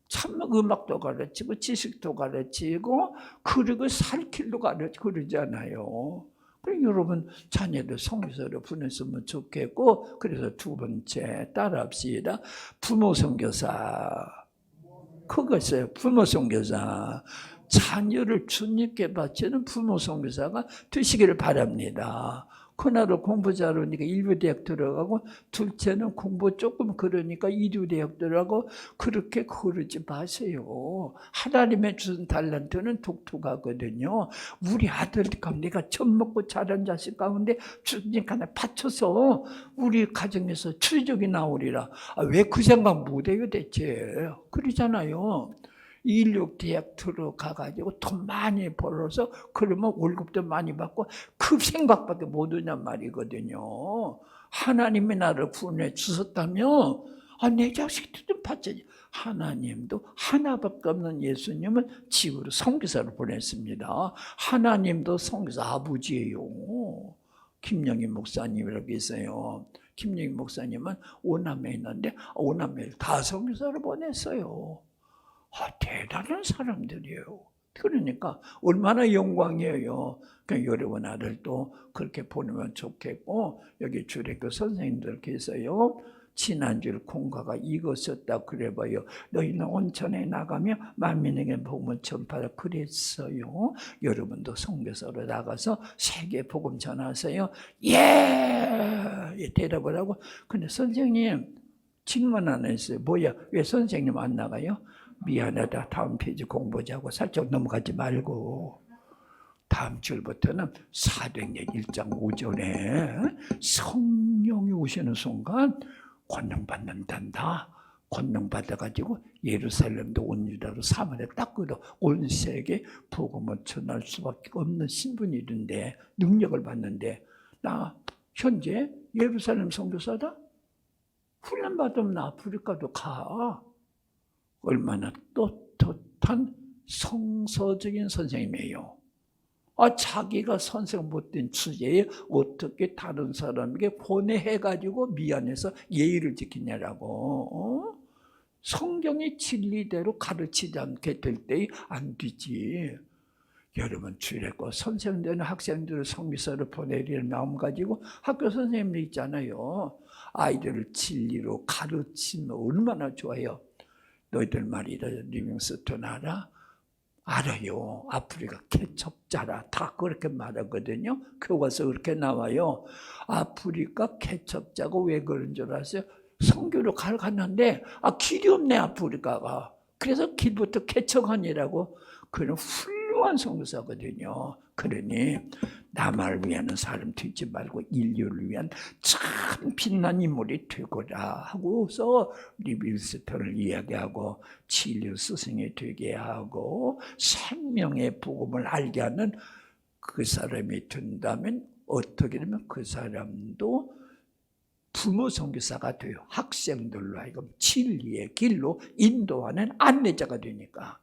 참 음악도 가르치고 지식도 가르치고 그리고 살 길도 가르치고 그러잖아요. 그러니까 여러분 자녀들 선교사로 보냈으면 좋겠고, 그래서 두 번째 따라합시다. 부모 선교사. 그것이에요. 부모 선교사. 자녀를 주님께 바치는 부모 선교사가 되시기를 바랍니다. 그날은 공부 잘하니까 일부대학 들어가고, 둘째는 공부 조금 그러니까 이류대학 들어가고, 그렇게 그러지 마세요. 하나님의 주신 달란트는 독특하거든요. 우리 아들 내가 젖 먹고 자란 자식 가운데 주님 하나 바쳐서 우리 가정에서 출적이 나오리라. 왜 그 생각 못해요 대체? 그러잖아요. 인력대학 들어가가지고 돈 많이 벌어서 그러면 월급도 많이 받고 그 생각밖에 못 하냔 말이거든요. 하나님이 나를 구원해 주셨다며 내 자식들 좀 받자니. 하나님도 하나밖에 없는 예수님을 지구로 선교사로 보냈습니다. 하나님도 선교사 아버지예요. 김영희 목사님이라고 있어요. 김영희 목사님은 5남매 있는데 5남매를 다 선교사로 보냈어요. 대단한 사람들이에요. 그러니까 얼마나 영광이에요. 그러니까 여러분 아들도 그렇게 보내면 좋겠고, 여기 주례교 선생님들 계세요. 지난주에 공가가 이거 썼다 그래봐요. 너희는 온천에 나가며 만민에게 복음을 전파하라 그랬어요. 여러분도 선교사로 나가서 세계 복음 전하세요. 예! 대답을 하고. 근데 선생님 질문 안 했어요. 뭐야? 왜 선생님 안 나가요? 미안하다. 다음 페이지 공부하자고 살짝 넘어가지 말고. 다음 주부터는 사도행전 1장 5절에 성령이 오시는 순간 권능 받는단다. 권능 받아가지고 예루살렘도 온 유다로 사마리아 닦고도 온 세계 복음을 전할 수밖에 없는 신분이던데, 능력을 받는데, 나 현재 예루살렘 선교사다? 훈련 받으면 아프리카도 가. 얼마나 떳떳한 성서적인 선생님이에요. 자기가 선생 못된 주제에 어떻게 다른 사람에게 보내해가지고 미안해서 예의를 지키냐라고. 성경의 진리대로 가르치지 않게 될 때에 안 되지. 여러분 주일했고 선생님들은 학생들을 선교사로 보내려는 마음 가지고 학교 선생님들 있잖아요. 아이들을 진리로 가르치면 얼마나 좋아요. 너희들 말이다. 리빙스턴 알아? 알아요. 아프리카 개척자라 다 그렇게 말하거든요. 교과서 그렇게 나와요. 아프리카 개척자가 왜 그런 줄 아세요? 선교로 갔는데 길이 없네 아프리카가. 그래서 길부터 개척하니라고. 그런 훌륭한 선교사거든요. 그러니 남을 위하는 사람 되지 말고 인류를 위한 참 빛난 인물이 되고자 하고서 리빌스턴을 이야기하고 진료 스승이 되게 하고 생명의 복음을 알게 하는 그 사람이 된다면 어떻게 되면 그 사람도 부모 선교사가 돼요. 학생들로 하여금 진리의 길로 인도하는 안내자가 되니까.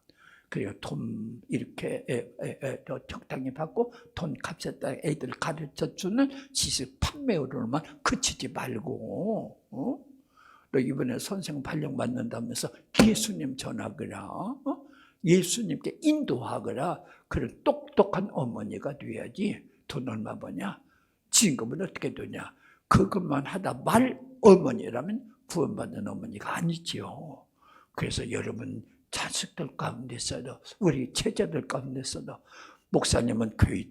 그리고 돈 이렇게 적당히 받고 돈 값에다 애들 가르쳐주는 지식 판매로만 그치지 말고, 너 이번에 선생 발령 받는다면서 예수님 전하거라, 예수님께 인도하거라. 그런 똑똑한 어머니가 돼야지. 돈 얼마 버냐? 지금은 어떻게 되냐? 그것만 하다 말 어머니라면 구원받는 어머니가 아니지요. 그래서 여러분 자식들 가운데서도 우리 제자들 가운데서도 목사님은 교회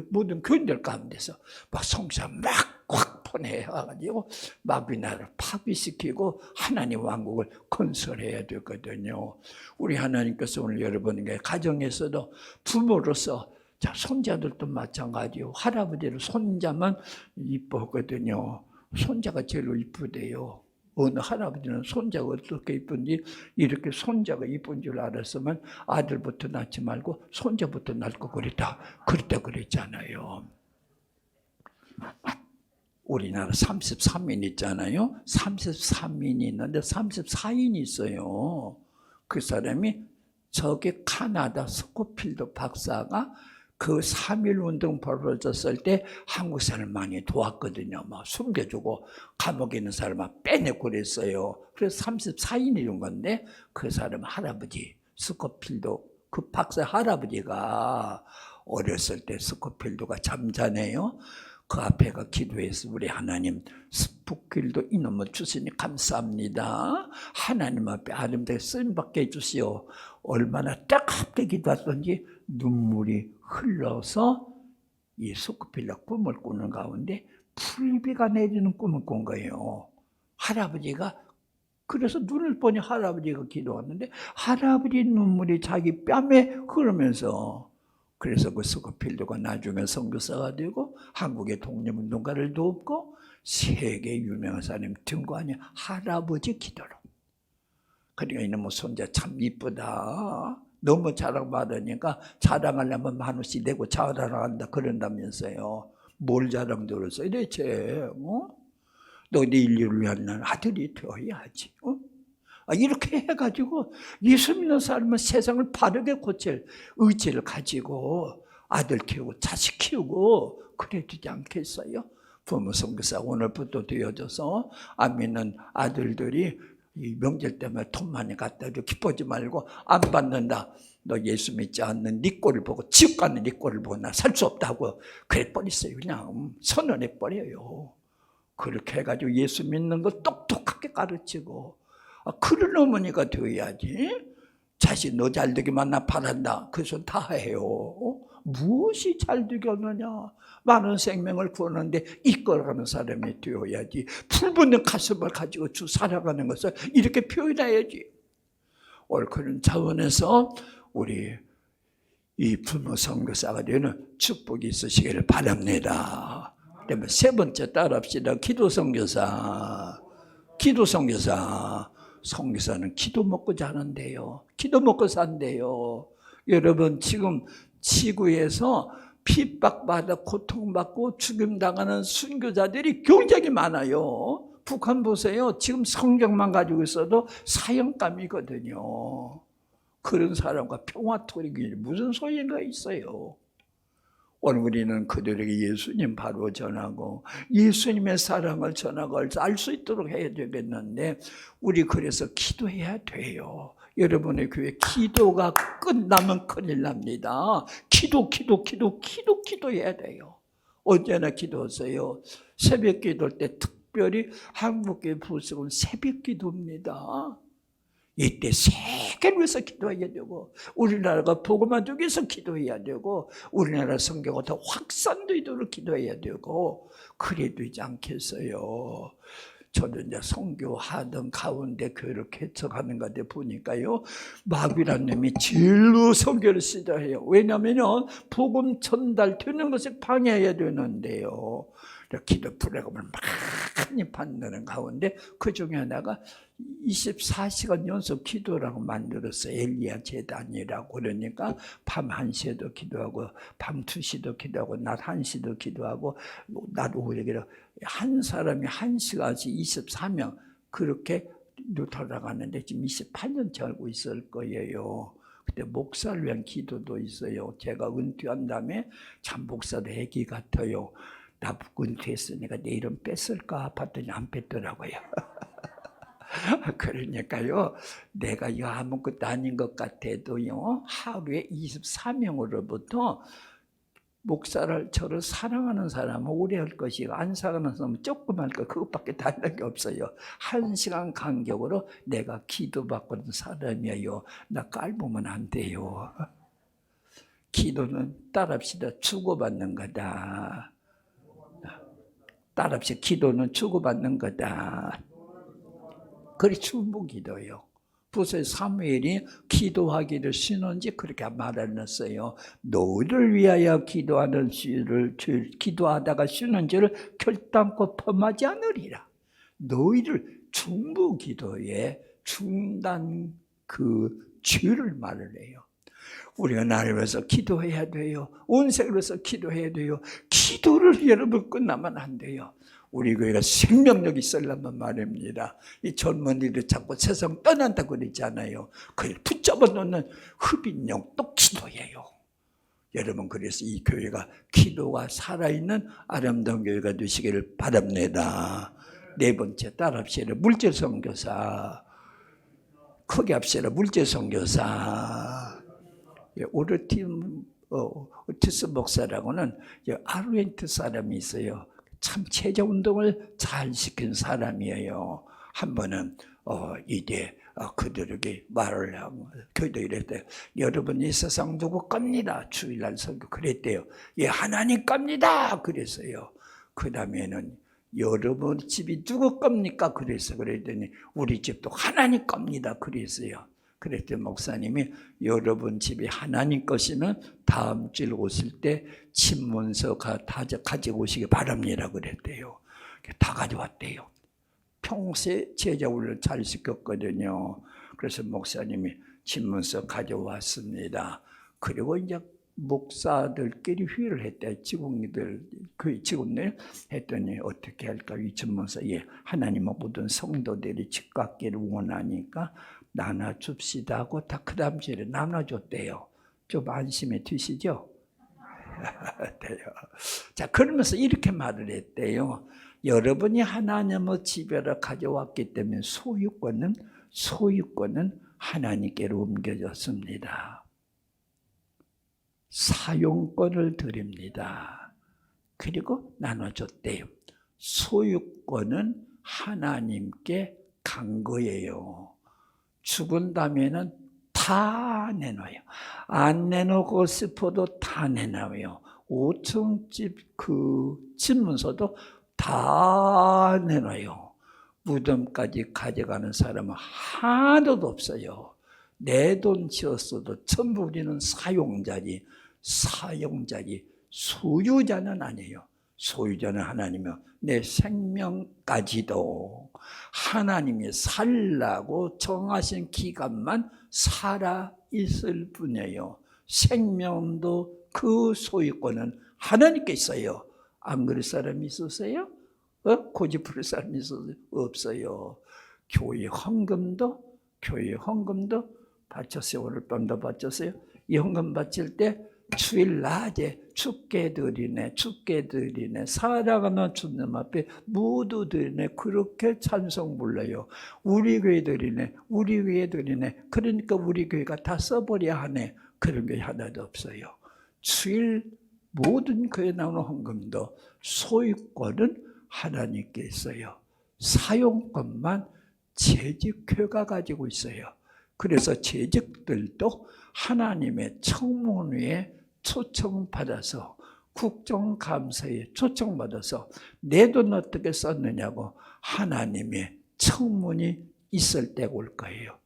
모든 교인들 가운데서 막 성사 막 보내가지고 마귀나라를 파괴시키고 하나님 왕국을 건설해야 되거든요. 우리 하나님께서 오늘 여러분에게 가정에서도 부모로서 자, 손자들도 마찬가지요. 할아버지를 손자만 이쁘거든요. 손자가 제일 이쁘대요. 어느 할아버지는 손자가 어떻게 이쁜지 이렇게 손자가 이쁜 줄 알았으면 아들부터 낳지 말고 손자부터 낳고 그랬다 그랬잖아요. 우리나라 33인 있잖아요. 33인이 있는데 34인이 있어요. 그 사람이 저기 카나다 스코필드 박사가 그 3.1 운동 벌어졌을 때 한국 사람 많이 도왔거든요. 막 숨겨주고 감옥에 있는 사람 막 빼내고 그랬어요. 그래서 34인이 이런 건데 그 사람 할아버지 스코필드 그 박사 할아버지가 어렸을 때 스코필드가 잠자네요. 그 앞에가 기도해서 우리 하나님 스코필드 이놈을 주시니 감사합니다. 하나님 앞에 아름답게 쓰임받게 해주시오. 얼마나 따갑게 기도했던지 눈물이 흘러서 이 스코필드 꿈을 꾸는 가운데 풀비가 내리는 꿈을 꾼 거예요. 할아버지가 그래서 눈을 보니 할아버지가 기도했는데 할아버지 눈물이 자기 뺨에 흐르면서 그래서 그 스코필드가 나중에 선교사가 되고 한국의 독립운동가를 돕고 세계 유명한 사람이 된 거 아니야. 할아버지 기도로. 그러니까 이놈의 손자 참 이쁘다. 너무 자랑받으니까 자랑하려면 10,000원씩 내고 자랑한다 그런다면서요. 뭘 자랑들었어요 대체? 너 네 인류를 위한 난 아들이 되어야지. 이렇게 해가지고 예수 믿는 사람은 세상을 바르게 고칠 의지를 가지고 아들 키우고 자식 키우고 그래야 되지 않겠어요? 부모 선교사 오늘부터 되어져서 안 믿는 아들들이 이 명절 때문에 돈 많이 갖다 줘 기뻐하지 말고 안 받는다. 너 예수 믿지 않는 네 꼴을 보고 지옥 가는 네 꼴을 보고 나 살 수 없다고 그래 버렸어요. 그냥 선언해 버려요. 그렇게 해가지고 예수 믿는 거 똑똑하게 가르치고 그런 어머니가 되어야지. 자식 너 잘되기만 나 바란다 그 손 다 해요. 무엇이 잘되게 하느냐. 많은 생명을 구하는데 이끌어가는 사람이 되어야지. 풀붙는 가슴을 가지고 주 살아가는 것을 이렇게 표현해야지. 오늘 그런 차원에서 우리 이 부모 선교사가 되는 축복이 있으시기를 바랍니다. 그러면 세 번째 따라합시다. 기도 선교사. 기도 선교사. 선교사는 기도 먹고 자는데요. 기도 먹고 산대요. 여러분 지금 지구에서 핍박받아 고통받고 죽임당하는 순교자들이 굉장히 많아요. 북한 보세요. 지금 성경만 가지고 있어도 사형감이거든요. 그런 사람과 평화토리기 무슨 소용가 있어요. 오늘 우리는 그들에게 예수님 바로 전하고 예수님의 사랑을 전하고 알 수 있도록 해야 되겠는데 우리 그래서 기도해야 돼요. 여러분의 교회 기도가 끝나면 큰일 납니다. 기도해야 돼요. 언제나 기도하세요. 새벽 기도할 때 특별히 한국교회 부석은 새벽 기도입니다. 이때 세계를 위해서 기도해야 되고 우리나라가 복음만 되기 위해서 기도해야 되고 우리나라 성경이 더 확산되도록 기도해야 되고 그래야 되지 않겠어요. 저도 이제 선교하던 가운데 교회를 개척하는 가운데 보니까요 마귀란 놈이 진로 선교를 시도해요. 왜냐하면 복음 전달되는 것을 방해해야 되는데요. 기도 프로그램을 많이 받는 가운데 그 중에 하나가 24시간 연속 기도라고 만들었어요. 엘리야 재단이라고. 그러니까 밤 1시에도 기도하고 밤 2시도 기도하고 낮 1시도 기도하고 낮 오후에 기도하고 한 사람이 1시간씩 24명 그렇게 돌아가는데 지금 28년째 알고 있을 거예요. 그때 목사를 위한 기도도 있어요. 제가 은퇴한 다음에 참 목사도 애기 같아요. 나 은퇴했으니까 내 이름 뺐을까 봤더니 안 뺐더라고요. 그러니까요 내가 이거 아무것도 아닌 것 같아도요 하루에 24명으로부터 목사를 저를 사랑하는 사람은 오래 할 것이고 안 사랑하는 사람은 조금 할 것 그것밖에 다른 게 없어요. 1시간 간격으로 내가 기도받고 있는 사람이에요. 나 깔보면 안 돼요. 기도는 따라합시다. 주고받는 거다. 따라합시다. 기도는 주고받는 거다. 그래 중보기도요. 부서 사무엘이 기도하기를 쉬는지 그렇게 말했어요. 너희를 위하여 기도하다가 쉬는 줄을 결단코 범하지 않으리라. 너희를 중보기도에 중단 그 죄를 말을 해요. 우리가 나를 위해서 기도해야 돼요. 온 세계를 위해서 기도해야 돼요. 기도를 여러분 끝나면 안 돼요. 우리 교회가 생명력이 있으려면 말입니다. 이 젊은이들 자꾸 세상 떠난다고 그러잖아요. 그걸 붙잡아 놓는 흡인용 또 기도예요. 여러분 그래서 이 교회가 기도가 살아있는 아름다운 교회가 되시기를 바랍니다. 네 번째 따라합시다. 물질 선교사. 크게 합시다. 물질 선교사. 오르티스 목사라고는 아르헨티 사람이 있어요. 참 체조 운동을 잘 시킨 사람이에요. 한 번은 이제 그들에게 말을 하고 그도 이랬대요. 여러분 이 세상 누구 겁니다. 주일날 설교 그랬대요. 예, 하나님 겁니다. 그랬어요. 그 다음에는 여러분 집이 누구 겁니까? 그랬더니 우리 집도 하나님 겁니다. 그랬어요. 그랬더니 목사님이 여러분 집이 하나님 것이면 다음 주일 오실 때 친문서 가지고 오시기 바랍니다. 그랬대요. 다 가져왔대요. 평소에 제자훈련을 잘 시켰거든요. 그래서 목사님이 집문서 가져왔습니다. 그리고 이제 목사들끼리 회의를 했대. 직원들 했더니 어떻게 할까? 이 집문서에 하나님의 모든 성도들이 집갖기를 원하니까 나눠줍시다 하고 다 그 다음 주에 나눠줬대요. 좀 안심이 드시죠? 돼요. 자, 그러면서 이렇게 말을 했대요. 여러분이 하나님의 집에를 가져왔기 때문에 소유권은 하나님께로 옮겨졌습니다. 사용권을 드립니다. 그리고 나눠줬대요. 소유권은 하나님께 간 거예요. 죽은 다음에는 다 내놔요. 안 내놓고 싶어도 다 내놔요. 5층집 그 집문서도 다 내놔요. 무덤까지 가져가는 사람은 하나도 없어요. 내 돈 지었어도 전부 우리는 사용자지 소유자는 아니에요. 소유자는 하나님이요. 내 생명까지도 하나님이 살라고 정하신 기간만 살아 있을 뿐이에요. 생명도 그 소유권은 하나님께 있어요. 안 그럴 사람이 있으세요? 고집부릴 사람이 있어요? 없어요. 교회 헌금도 바쳤어요. 오늘 밤도 바쳤어요. 이 헌금 바칠 때 주일 낮에 죽게 드리네 사랑하는 주님 앞에 모두 드리네 그렇게 찬송 불러요. 우리 교회 드리네 그러니까 우리 교회가 다 써버려야 하네. 그런 게 하나도 없어요. 주일 모든 교회에 나오는 헌금도 소유권은 하나님께 있어요. 사용권만 재직회가 가지고 있어요. 그래서 재직들도 하나님의 청문회에 초청받아서 국정감사에 초청받아서 내 돈 어떻게 썼느냐고 하나님의 청문이 있을 때가 올 거예요.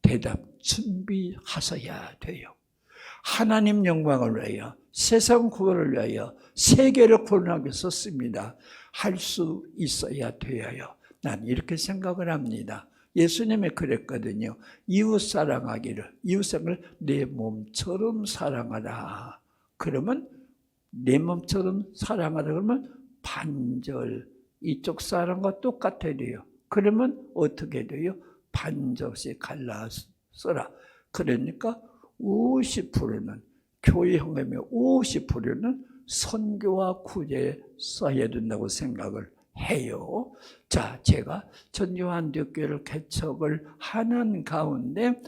대답 준비하셔야 돼요. 하나님 영광을 위하여 세상 구원을 위하여 세계를 구원하기 위해서 씁니다. 할 수 있어야 돼요. 난 이렇게 생각을 합니다. 예수님이 그랬거든요. 이웃 사랑하기를, 이웃을 내 몸처럼 사랑하라. 그러면 내 몸처럼 사랑하라 그러면 반절 이쪽 사람과 똑같아야 돼요. 그러면 어떻게 돼요? 반절씩 갈라서라. 그러니까 50%는 교회 헌금의 50%는 선교와 구제에 써야 된다고 생각을 해요. 자, 제가 전요한대교회를 개척을 하는 가운데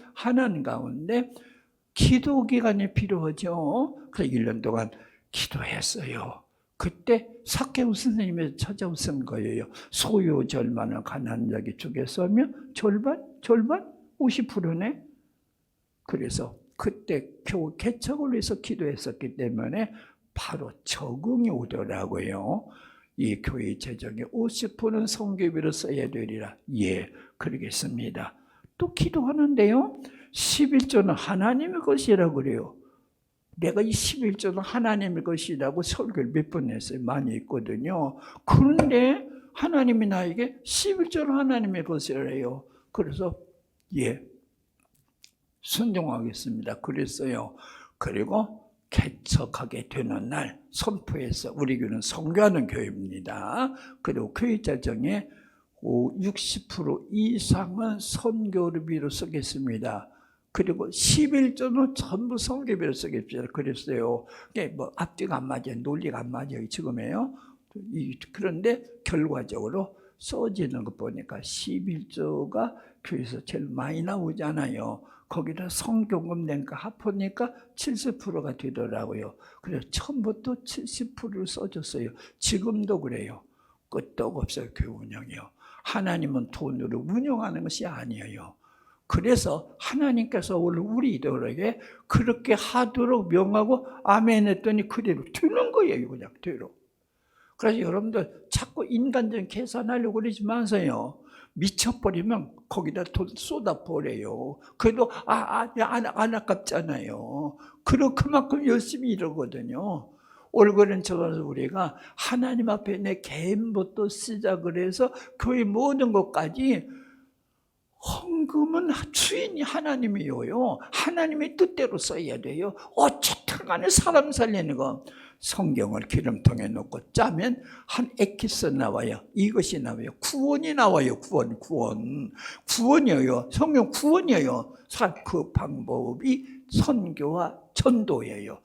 기도 기간이 필요하죠. 그래서 1년 동안 기도했어요. 그때 삭개오 선생님이 찾아오신 거예요. 소유 절반을 가난한 자에게 주겠으면 절반 50%네. 그래서 그때 교회 개척을 위해서 기도했었기 때문에 바로 적응이 오더라고요. 이 교회 재정의 50%는 성교비로 써야 되리라. 예, 그러겠습니다. 또 기도하는데요. 11조는 하나님의 것이라고 그래요. 내가 이 11조는 하나님의 것이라고 설교를 몇 번 했어요. 많이 있거든요. 그런데 하나님이 나에게 11조는 하나님의 것이래요. 그래서 예, 순종하겠습니다. 그랬어요. 그리고 개척하게 되는 날 선포해서 우리 교회는 선교하는 교회입니다. 그리고 교회 재정의 60% 이상은 선교비로 쓰겠습니다. 그리고 11조는 전부 선교비로 쓰겠습니다. 그랬어요. 뭐 앞뒤가 안 맞아요. 논리가 안 맞아요. 지금에요. 그런데 결과적으로 써지는 거 보니까 11조가 교회에서 제일 많이 나오잖아요. 거기다 성경금 낸거 합하니까 70%가 되더라고요. 그래서 처음부터 70%를 써줬어요. 지금도 그래요. 끄떡 없어요. 교회 운영이요. 하나님은 돈으로 운영하는 것이 아니에요. 그래서 하나님께서 오늘 우리들에게 그렇게 하도록 명하고 아멘 했더니 그대로 되는 거예요. 그냥 되로. 그래서 여러분들 자꾸 인간적인 계산하려고 그러지 마세요. 미쳐버리면 거기다 돈 쏟아버려요. 그래도 안 아깝잖아요. 그만큼 열심히 이러거든요. 올해는 저거서 우리가 하나님 앞에 내 개인부터 시작을 해서 교회 모든 것까지 헌금은 주인이 하나님이요. 하나님의 뜻대로 써야 돼요. 어쨌든 간에 사람 살리는 거. 성경을 기름통에 넣고 짜면 한 엑기스 나와요. 이것이 나와요. 구원이 나와요. 구원이에요. 성경 구원이에요. 그 방법이 선교와 전도예요.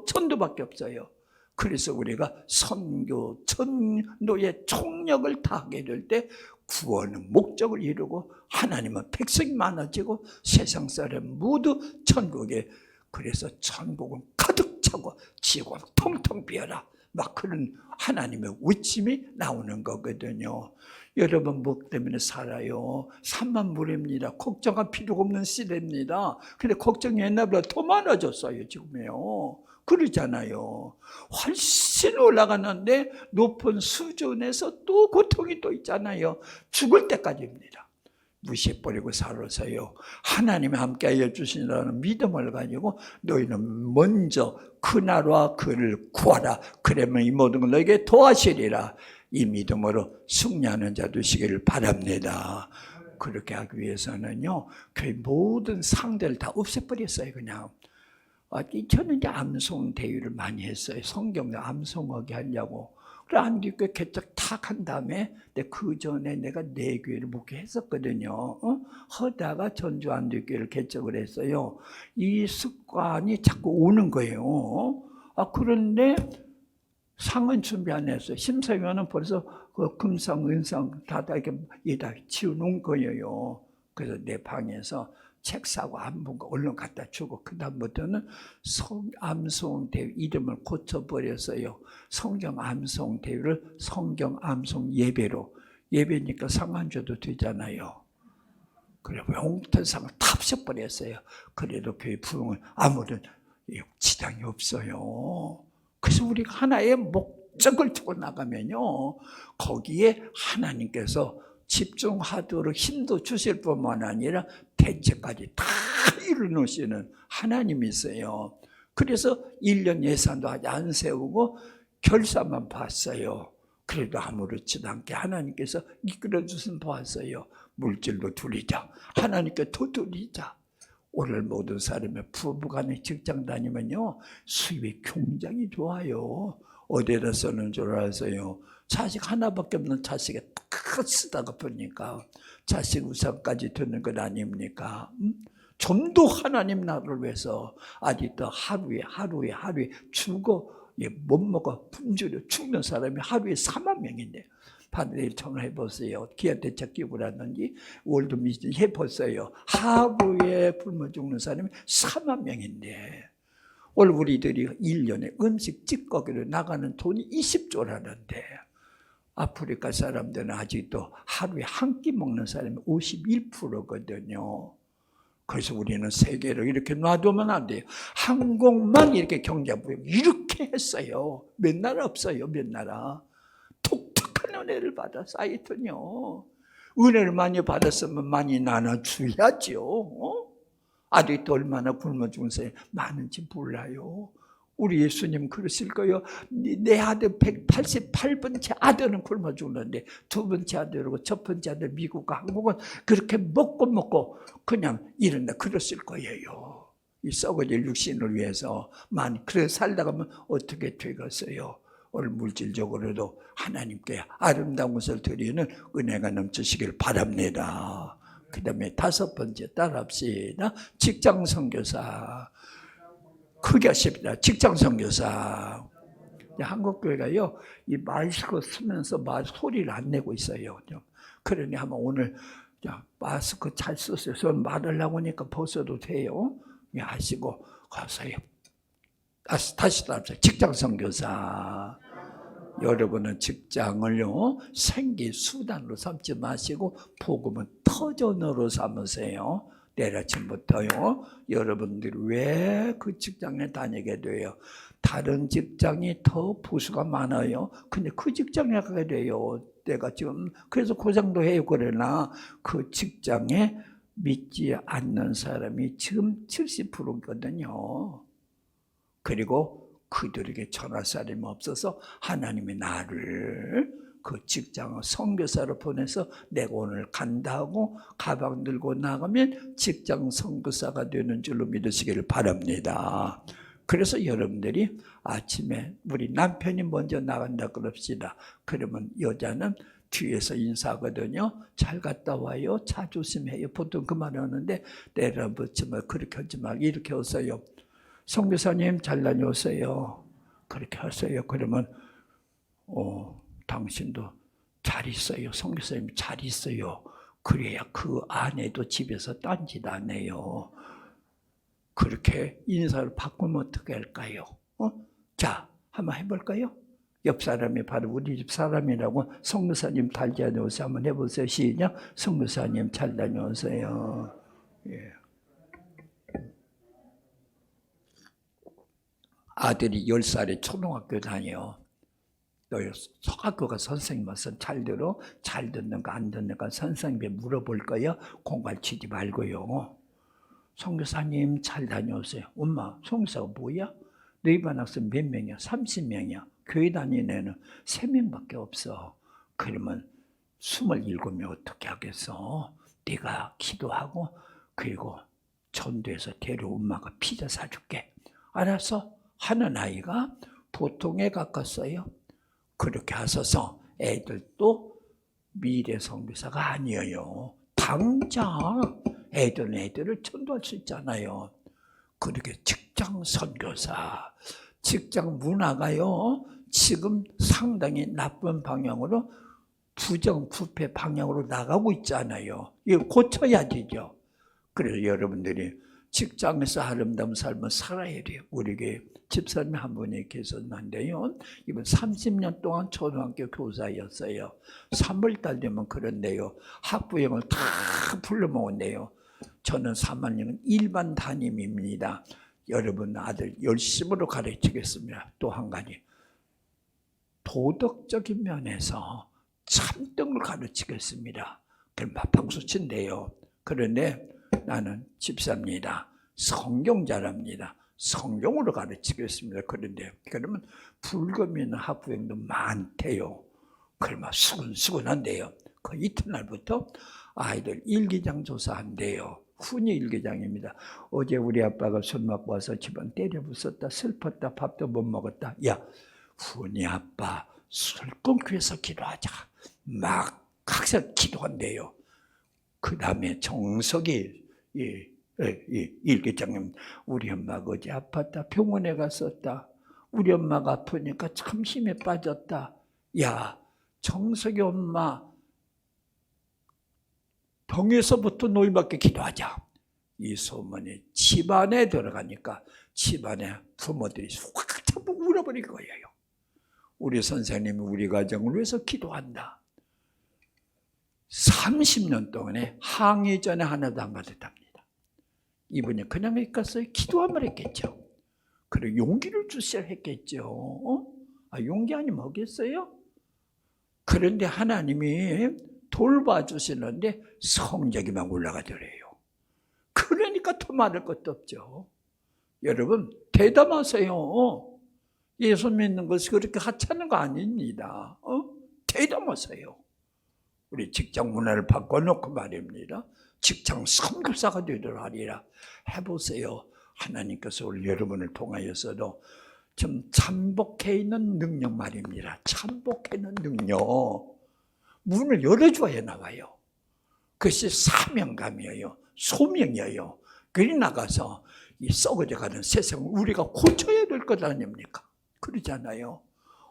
전도밖에 없어요. 그래서 우리가 선교, 전도의 총력을 다하게 될 때 구원은 목적을 이루고 하나님은 백성이 많아지고 세상 사람 모두 천국에, 그래서 천국은 가득 차고 지구는 텅텅 비어라, 막 그런 하나님의 외침이 나오는 거거든요. 여러분 뭐 때문에 살아요? 산만물입니다. 걱정할 필요가 없는 시대입니다. 근데 걱정이 옛날보다 더 많아졌어요 지금요. 그러잖아요. 훨씬 올라가는데 높은 수준에서 또 고통이 또 있잖아요. 죽을 때까지입니다. 무시해버리고 살아서요. 하나님이 함께하여 주시라는 믿음을 가지고 너희는 먼저 그 나라와 그를 구하라. 그러면 이 모든 걸 너에게 도와주리라. 이 믿음으로 승리하는 자 되시기를 바랍니다. 그렇게 하기 위해서는요, 그 모든 상대를 다 없애버렸어요. 그냥 저는 이제 암송 대회를 많이 했어요. 성경을 암송하게 하려고. 그래 안디교회 개척 탁 한 다음에 그 전에 내가 네 교회를 목회했었거든요. 하다가 전주 안디교회를 개척을 했어요. 이 습관이 자꾸 오는 거예요. 그런데 상은 준비 안 했어요. 심사위원은 벌써 그 금상, 은상 다 이렇게 치워놓은 거예요. 그래서 내 방에서 책 사고 안 본 거 얼른 갖다 주고, 그 다음부터는 암송 대회 이름을 고쳐버렸어요. 성경 암송 대회를 성경 암송 예배로. 예배니까 상 안 줘도 되잖아요. 그리고 용돈상을 다 없애버렸어요. 그래도 교회 부흥은 아무런 지장이 없어요. 그래서 우리가 하나의 목적을 두고 나가면요, 거기에 하나님께서 집중하도록 힘도 주실 뿐만 아니라 대책까지 다 이루시는 하나님이 있어요. 그래서 1년 예산도 아직 안 세우고 결산만 봤어요. 그래도 아무렇지도 않게 하나님께서 이끌어주신 보았어요. 물질도 드리자, 하나님께 더 드리자. 오늘 모든 사람의 부부간에 직장 다니면요, 수입이 굉장히 좋아요. 어디에다 쓰는 줄 아세요? 자식 하나밖에 없는 자식에 딱 쓰다가 보니까 자식 우상까지 듣는 것 아닙니까? 좀 더 하나님 나라를 위해서 아직도 하루에 못 먹어 굶주려 죽는 사람이 하루에 4만 명인데, 반대로 전화해 보세요. 기아대책 기부라든지 월드미션 해보세요. 하루에 굶어 죽는 사람이 4만 명인데, 오늘 우리들이 1년에 음식 찌꺼기로 나가는 돈이 20조라는데 아프리카 사람들은 아직도 하루에 한 끼 먹는 사람이 51%거든요. 그래서 우리는 세계를 이렇게 놔두면 안 돼요. 한국만 이렇게 경제부에 이렇게 했어요. 몇 나라 없어요. 몇 나라. 독특한 은혜를 받아 사이트는요. 은혜를 많이 받았으면 많이 나눠줘야죠. 아직도 얼마나 굶어 죽은 사람이 많은지 몰라요. 우리 예수님 그러실 거예요. 내 아들 188번째 아들은 굶어 죽는데 두 번째 아들하고 첫 번째 아들 미국과 한국은 그렇게 먹고 그냥 이런다 그러실 거예요. 이 썩어질 육신을 위해서 그래 살다 가면 어떻게 되겠어요? 오늘 물질적으로도 하나님께 아름다운 것을 드리는 은혜가 넘치시길 바랍니다. 그 다음에 5번째 따라합시다. 직장 선교사. 크게 하십니다. 직장 선교사. 한국교회가요, 이 마스크 쓰면서 소리를 안 내고 있어요. 그러니 한번 오늘 마스크 잘 쓰세요. 저 말을 하고 하니까 벗어도 돼요. 하시고 가세요. 다시 따라합시다. 직장 선교사. 여러분은 직장을요, 생기 수단으로 삼지 마시고 복음은 터전으로 삼으세요. 내일 아침부터요, 여러분들이 왜 그 직장에 다니게 돼요? 다른 직장이 더 부수가 많아요. 근데 그 직장에 가게 돼요. 내가 지금 그래서 고생도 해요. 그러나 그 직장에 믿지 않는 사람이 지금 70%거든요. 그리고 그들에게 전할 사람이 없어서 하나님이 나를 그 직장을 선교사로 보내서 내가 오늘 간다 하고 가방 들고 나가면 직장 선교사가 되는 줄로 믿으시기를 바랍니다. 그래서 여러분들이 아침에 우리 남편이 먼저 나간다 그럽시다. 그러면 여자는 뒤에서 인사하거든요. 잘 갔다 와요. 차 조심해요. 보통 그 말을 하는데 내려붙지 마, 그렇게 하지 마, 이렇게 하세요. 선교사님 잘 다녀오세요. 그렇게 하세요. 그러면 당신도 잘 있어요. 선교사님 잘 있어요. 그래야 그 아내도 집에서 딴짓 안 해요. 그렇게 인사를 바꾸면 어떻게 할까요? 자, 한번 해볼까요? 옆 사람이 바로 우리 집 사람이라고 선교사님 잘 다녀오세요. 한번 해보세요. 시작. 선교사님 잘 다녀오세요. 예. 아들이 10살에 초등학교 다녀. 너 초등학교가 선생님 와서 잘 들어? 잘 듣는가 안 듣는가 선생님께 물어볼 거야. 공갈 치지 말고요. 선교사님 잘 다녀오세요. 엄마, 선교사가 뭐야? 너희 반 학생 몇 명이야? 30명이야. 교회 다니는 애는 3명밖에 없어. 그러면 27명 어떻게 하겠어? 네가 기도하고 그리고 전도해서 데려 엄마가 피자 사줄게. 알았어? 하는 아이가 보통에 가깝어요. 그렇게 하셔서 애들도 미래 선교사가 아니에요. 당장 애들을 전도할 수 있잖아요. 그렇게 직장 선교사, 직장 문화가요 지금 상당히 나쁜 방향으로 부정부패 방향으로 나가고 있잖아요. 이거 고쳐야 되죠. 그래서 여러분들이 직장에서 아름다운 삶을 살아야 돼요. 우리 교회 집사님 한 분이 계셨는데요. 이번 30년 동안 초등학교 교사였어요. 3월달 되면 그런데요. 학부형을 다 불러 모은대요. 저는 3학년은 일반 담임입니다. 여러분 아들 열심으로 가르치겠습니다. 또 한 가지. 도덕적인 면에서 참등을 가르치겠습니다. 그럼 박수 친대요. 그런데 나는 집사입니다. 성경 잘합니다. 성경으로 가르치겠습니다. 그런데 그러면 불금이나 학부형도 많대요. 그러면 수근수근한데요. 그 이튿날부터 아이들 일기장 조사한대요. 훈이 일기장입니다. 어제 우리 아빠가 술 먹고 와서 집안 때려 부쉈다, 슬펐다, 밥도 못 먹었다. 야, 훈이 아빠 술 끊기 위해서 기도하자. 막 각자 기도한대요. 그 다음에 정석이 일기장님, 우리 엄마가 어제 아팠다, 병원에 갔었다. 우리 엄마가 아프니까 참 힘에 빠졌다. 야, 정석이 엄마 병에서부터 노인밖에 기도하자. 이 소문이 집안에 들어가니까 집안에 부모들이 확 전부 울어버릴 거예요. 우리 선생님이 우리 가정을 위해서 기도한다. 30년 동안에 항의 전에 하나도 안 받았답니다. 이분이 그냥 했겠어요? 기도하면 했겠죠. 그리고 용기를 주셔야 했겠죠. 용기 아니면 뭐겠어요? 그런데 하나님이 돌봐주시는데 성적이 막 올라가더래요. 그러니까 더 말할 것도 없죠. 여러분 대담하세요. 예수 믿는 것이 그렇게 하찮은 거 아닙니다. 대담하세요. 우리 직장 문화를 바꿔놓고 말입니다. 직장 선교사가 되도록 하리라. 해보세요. 하나님께서 오늘 여러분을 통하여서도 좀 참복해 있는 능력 말입니다. 참복해 있는 능력. 문을 열어줘야 나와요. 그것이 사명감이에요. 소명이에요. 그리 나가서 이 썩어져가는 세상을 우리가 고쳐야 될 것 아닙니까? 그러잖아요.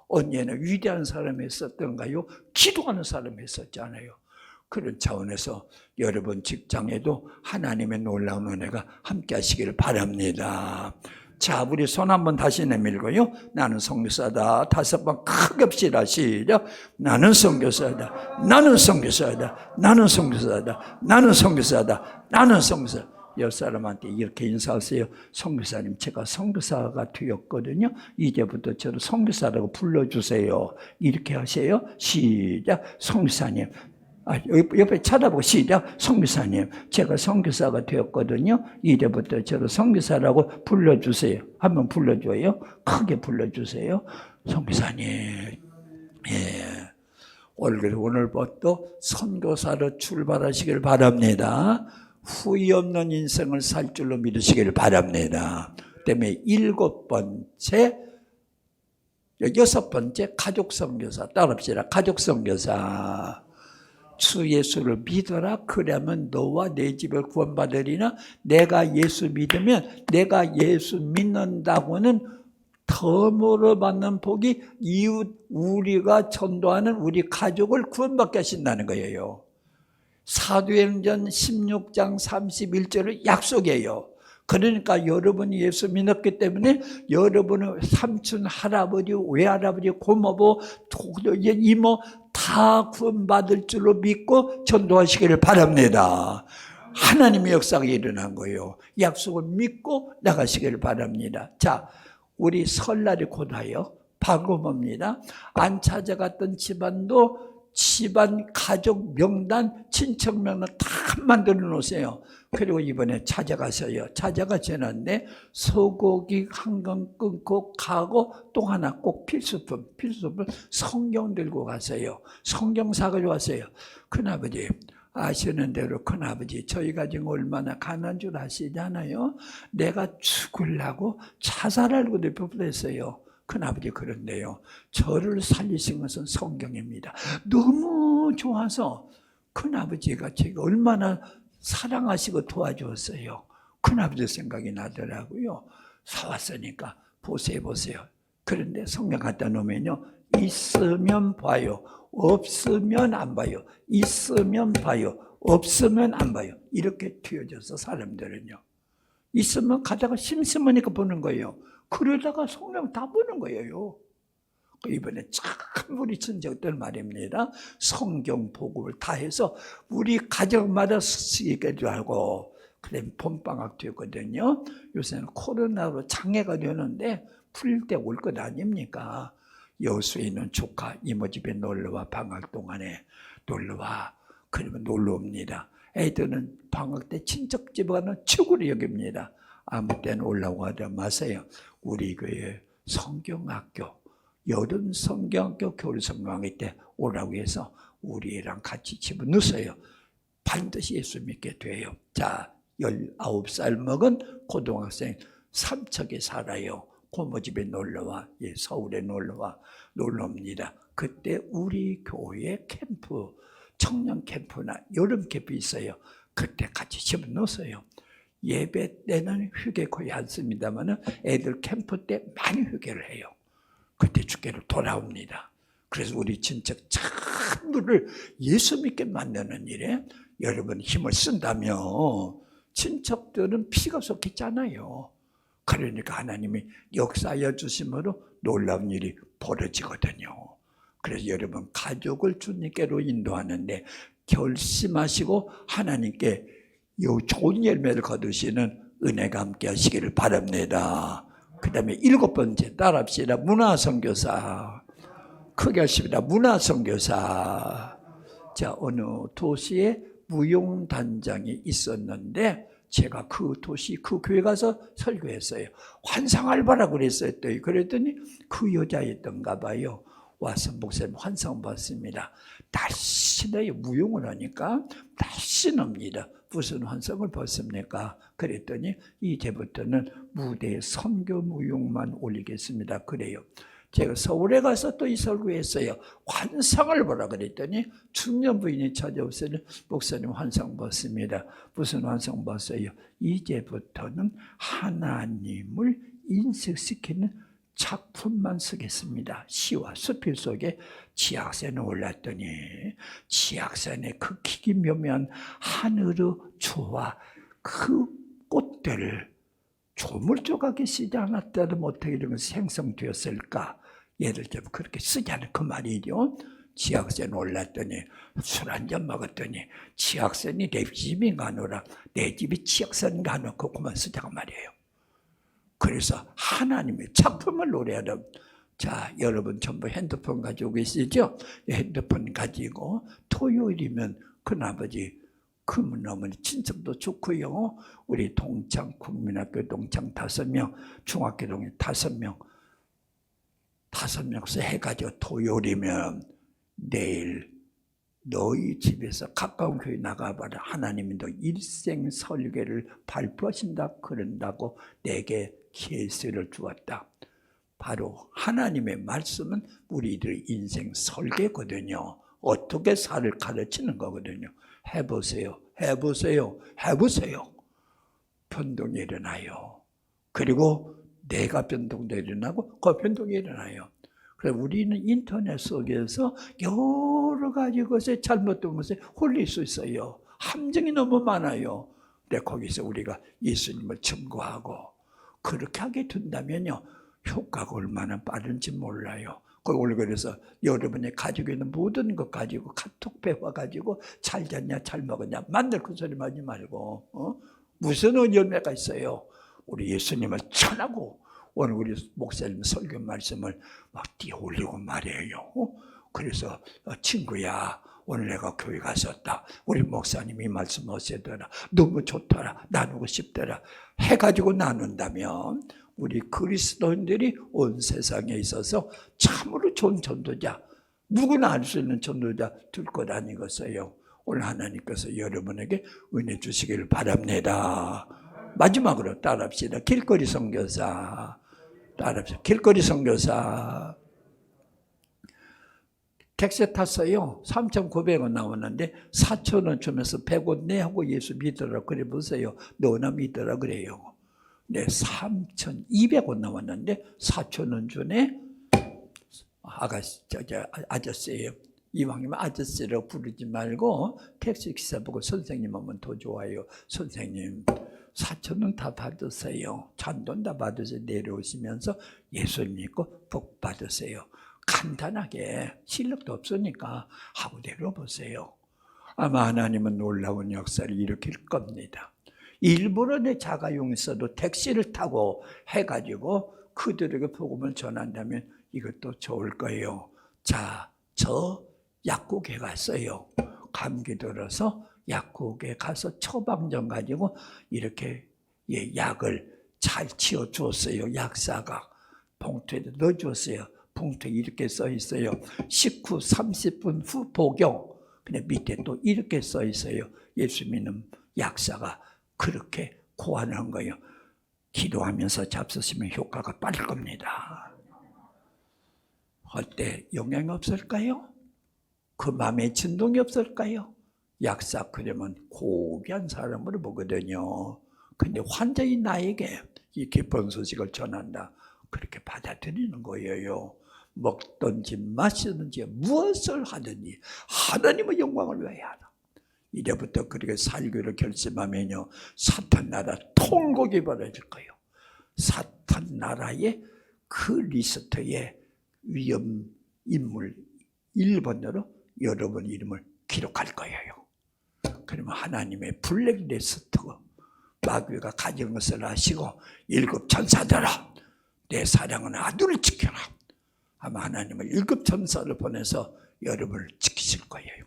언제나 위대한 사람이 있었던가요? 기도하는 사람이 있었잖아요. 그런 차원에서 여러분 직장에도 하나님의 놀라운 은혜가 함께 하시기를 바랍니다. 자, 우리 손 한번 다시 내밀고요. 나는 선교사다. 5번 크게 합시다. 시작. 나는 선교사다. 나는 선교사다. 나는 선교사다. 나는 선교사다. 나는 선교사다. 옆 사람한테 이렇게 인사하세요. 선교사님, 제가 선교사가 되었거든요. 이제부터 저를 선교사라고 불러주세요. 이렇게 하세요. 시작. 선교사님. 옆에 쳐다보고 시작. 선교사님, 제가 선교사가 되었거든요. 이제부터 저를 선교사라고 불러주세요. 한번 불러줘요. 크게 불러주세요. 선교사님. 예. 오늘부터 선교사로 출발하시길 바랍니다. 후회 없는 인생을 살 줄로 믿으시길 바랍니다. 그다음에 6번째 가족 선교사 따라합시다. 가족 선교사. 주 예수를 믿어라. 그러면 너와 내 집을 구원받으리나. 내가 예수 믿으면 내가 예수 믿는다고는 덤으로 받는 복이 이웃 우리가 전도하는 우리 가족을 구원받게 하신다는 거예요. 사도행전 16장 31절의 약속이에요. 그러니까 여러분이 예수 믿었기 때문에 여러분의 삼촌, 할아버지, 외할아버지, 고모부, 이모 다 구원받을 줄로 믿고 전도하시기를 바랍니다. 하나님의 역사가 일어난 거예요. 약속을 믿고 나가시기를 바랍니다. 자, 우리 설날이 곧 와요. 방금입니다. 안 찾아갔던 집안도 집안 가족 명단, 친척 명단 다 만들어 놓으세요. 그리고 이번에 찾아가서요. 찾아가시는데 소고기 한 건 끊고 가고 또 하나 꼭 필수품 성경 들고 가세요. 성경 사가지고 왔어요. 큰아버지 아시는 대로 큰아버지 저희가 지금 얼마나 가난한 줄 아시잖아요. 내가 죽으려고 자살하려고 뻔했어요. 큰아버지 그런데요. 저를 살리신 것은 성경입니다. 너무 좋아서 큰아버지가 제가 얼마나 사랑하시고 도와주었어요. 큰아버지 생각이 나더라고요. 사왔으니까 보세요. 그런데 성경 갖다 놓으면요. 있으면 봐요. 없으면 안 봐요. 있으면 봐요. 없으면 안 봐요. 이렇게 튀어져서 사람들은요. 있으면 가다가 심심하니까 보는 거예요. 그러다가 성경 다 보는 거예요. 이번에 참 우리 친척들 말입니다. 성경 복음을 다 해서 우리 가정마다 쓰기도 하고 그다음에 봄방학 되거든요. 요새는 코로나로 장애가 되는데 풀릴 때 올 것 아닙니까? 여수에 있는 조카 이모 집에 놀러와. 방학 동안에 놀러와. 그러면 놀러 옵니다. 애들은 방학 때 친척집에 가는 축으로 여깁니다. 아무 때는 올라오고 하지 마세요. 우리 교회 성경학교, 여름 성경학교 겨울 성경학교 때 오라고 해서 우리랑 같이 집어넣었어요. 반드시 예수 믿게 돼요. 자, 19살 먹은 고등학생 삼척에 살아요. 고모 집에 놀러와. 예, 서울에 놀러와. 놀러옵니다. 그때 우리 교회 캠프, 청년 캠프나 여름 캠프 있어요. 그때 같이 집어넣었어요. 예배 때는 휴게 거의 안 씁니다만 애들 캠프 때 많이 휴게를 해요. 그때 주께로 돌아옵니다. 그래서 우리 친척 전부를 예수 믿게 만드는 일에 여러분 힘을 쓴다면 친척들은 피가 섞였잖아요. 그러니까 하나님이 역사하여 주심으로 놀라운 일이 벌어지거든요. 그래서 여러분 가족을 주님께로 인도하는데 결심하시고 하나님께 이 좋은 열매를 거두시는 은혜가 함께 하시기를 바랍니다. 그 다음에 7번째 따라합시다. 문화선교사. 크게 하십니다. 문화선교사. 자, 어느 도시에 무용단장이 있었는데 제가 그 도시, 그 교회 가서 설교했어요. 환상알바라고 그랬어요. 그랬더니 그 여자였던가 봐요. 와서 목사님 환상 봤습니다. 날씬해요. 무용을 하니까 날씬합니다. 무슨 환상을 봤습니까? 그랬더니 이제부터는 무대에 선교 무용만 올리겠습니다. 그래요. 제가 서울에 가서 또 이 설교했어요. 환상을 보라 그랬더니 중년 부인이 찾아오서 목사님 환상 봤습니다. 무슨 환상 봤어요? 이제부터는 하나님을 인식시키는 작품만 쓰겠습니다. 시와 수필 속에 지악산에 올랐더니 지악산의 그 기기묘묘한 하늘의 조와 그 꽃들을 조물조각에 쓰지 않았다면 어떻게 이런 것이 생성되었을까? 예를 들면 그렇게 쓰지 않은 그 말이죠. 지악산에 올랐더니 술 한잔 먹었더니 지악산이 내 집이 가노라. 내 집이 지악산 가놓고 그만 쓰자고 말이에요. 그래서 하나님의 작품을 노래하는, 자, 여러분 전부 핸드폰 가지고 계시죠? 핸드폰 가지고 토요일이면 큰아버지, 큰어머니 친척도 좋고요. 우리 동창 국민학교 동창 5명, 중학교 동창 5명, 5명씩 해가지고 토요일이면 내일 너희 집에서 가까운 교회 나가봐라. 하나님이 너 일생 설계를 발표하신다 그런다고 내게 계시를 주었다. 바로 하나님의 말씀은 우리들의 인생 설계거든요. 어떻게 살을 가르치는 거거든요. 해보세요. 해보세요. 해보세요. 변동이 일어나요. 그리고 내가 변동도 일어나고 그 변동이 일어나요. 그래서 우리는 인터넷 속에서 여러 가지 것에 잘못된 것에 홀릴 수 있어요. 함정이 너무 많아요. 근데 거기서 우리가 예수님을 증거하고 그렇게 하게 된다면요, 효과가 얼마나 빠른지 몰라요. 그래서 여러분이 가지고 있는 모든 것 가지고 카톡 배워가지고 잘 잤냐 잘 먹었냐 만들 그 소리 하지 말고 무슨 열매가 있어요. 우리 예수님을 전하고 오늘 우리 목사님 설교 말씀을 막 띄어올리고 말이에요. 그래서 친구야, 오늘 내가 교회 갔었다. 우리 목사님이 말씀 하시더라. 너무 좋더라. 나누고 싶더라. 해가지고 나눈다면 우리 그리스도인들이 온 세상에 있어서 참으로 좋은 전도자, 누구나 알 수 있는 전도자 될 것 아니겠어요. 오늘 하나님께서 여러분에게 은혜 주시기를 바랍니다. 마지막으로 따라합시다. 길거리 선교사. 따라합시다. 길거리 선교사. 택시 탔어요. 3,900원 나왔는데 4,000원 주면서 100원 내하고 예수 믿으라 그래 보세요. 너나 믿으라 그래요. 네, 3,200원 나왔는데 4,000원 주네. 아저씨예요. 이왕이면 아저씨라고 부르지 말고 택시기사 보고 선생님 하면 더 좋아요. 선생님 4,000원 다 받으세요. 잔돈 다 받으세요. 내려오시면서 예수 믿고 복 받으세요. 간단하게 실력도 없으니까 하고 내려보세요. 아마 하나님은 놀라운 역사를 일으킬 겁니다. 일부러 내 자가용서도 택시를 타고 해가지고 그들에게 복음을 전한다면 이것도 좋을 거예요. 자, 저 약국에 갔어요. 감기 들어서 약국에 가서 처방전 가지고 이렇게 약을 잘 치워주었어요. 약사가 봉투에 넣어주었어요. 봉투에 이렇게 써 있어요. 식후 30분 후 복용. 근데 밑에 또 이렇게 써 있어요. 예수 믿는 약사가 그렇게 고안한 거예요. 기도하면서 잡수시면 효과가 빠를 겁니다. 어때? 영향이 없을까요? 그 마음에 진동이 없을까요? 약사 그러면 고귀한 사람으로 보거든요. 근데 환자인 나에게 이 기쁜 소식을 전한다. 그렇게 받아들이는 거예요. 먹든지 마시든지 무엇을 하든지 하나님의 영광을 위하여 하라. 이제부터 그렇게 살기로 결심하면요, 사탄 나라 통곡이 벌어질 거예요. 사탄 나라의 그 리스트에 위험 인물 1번으로 여러분 이름을 기록할 거예요. 그러면 하나님의 블랙리스트, 마귀가 가진 것을 아시고 7 천사들아 내 사랑하는 아들을 지켜라. 아마 하나님은 7 천사를 보내서 여러분을 지키실 거예요.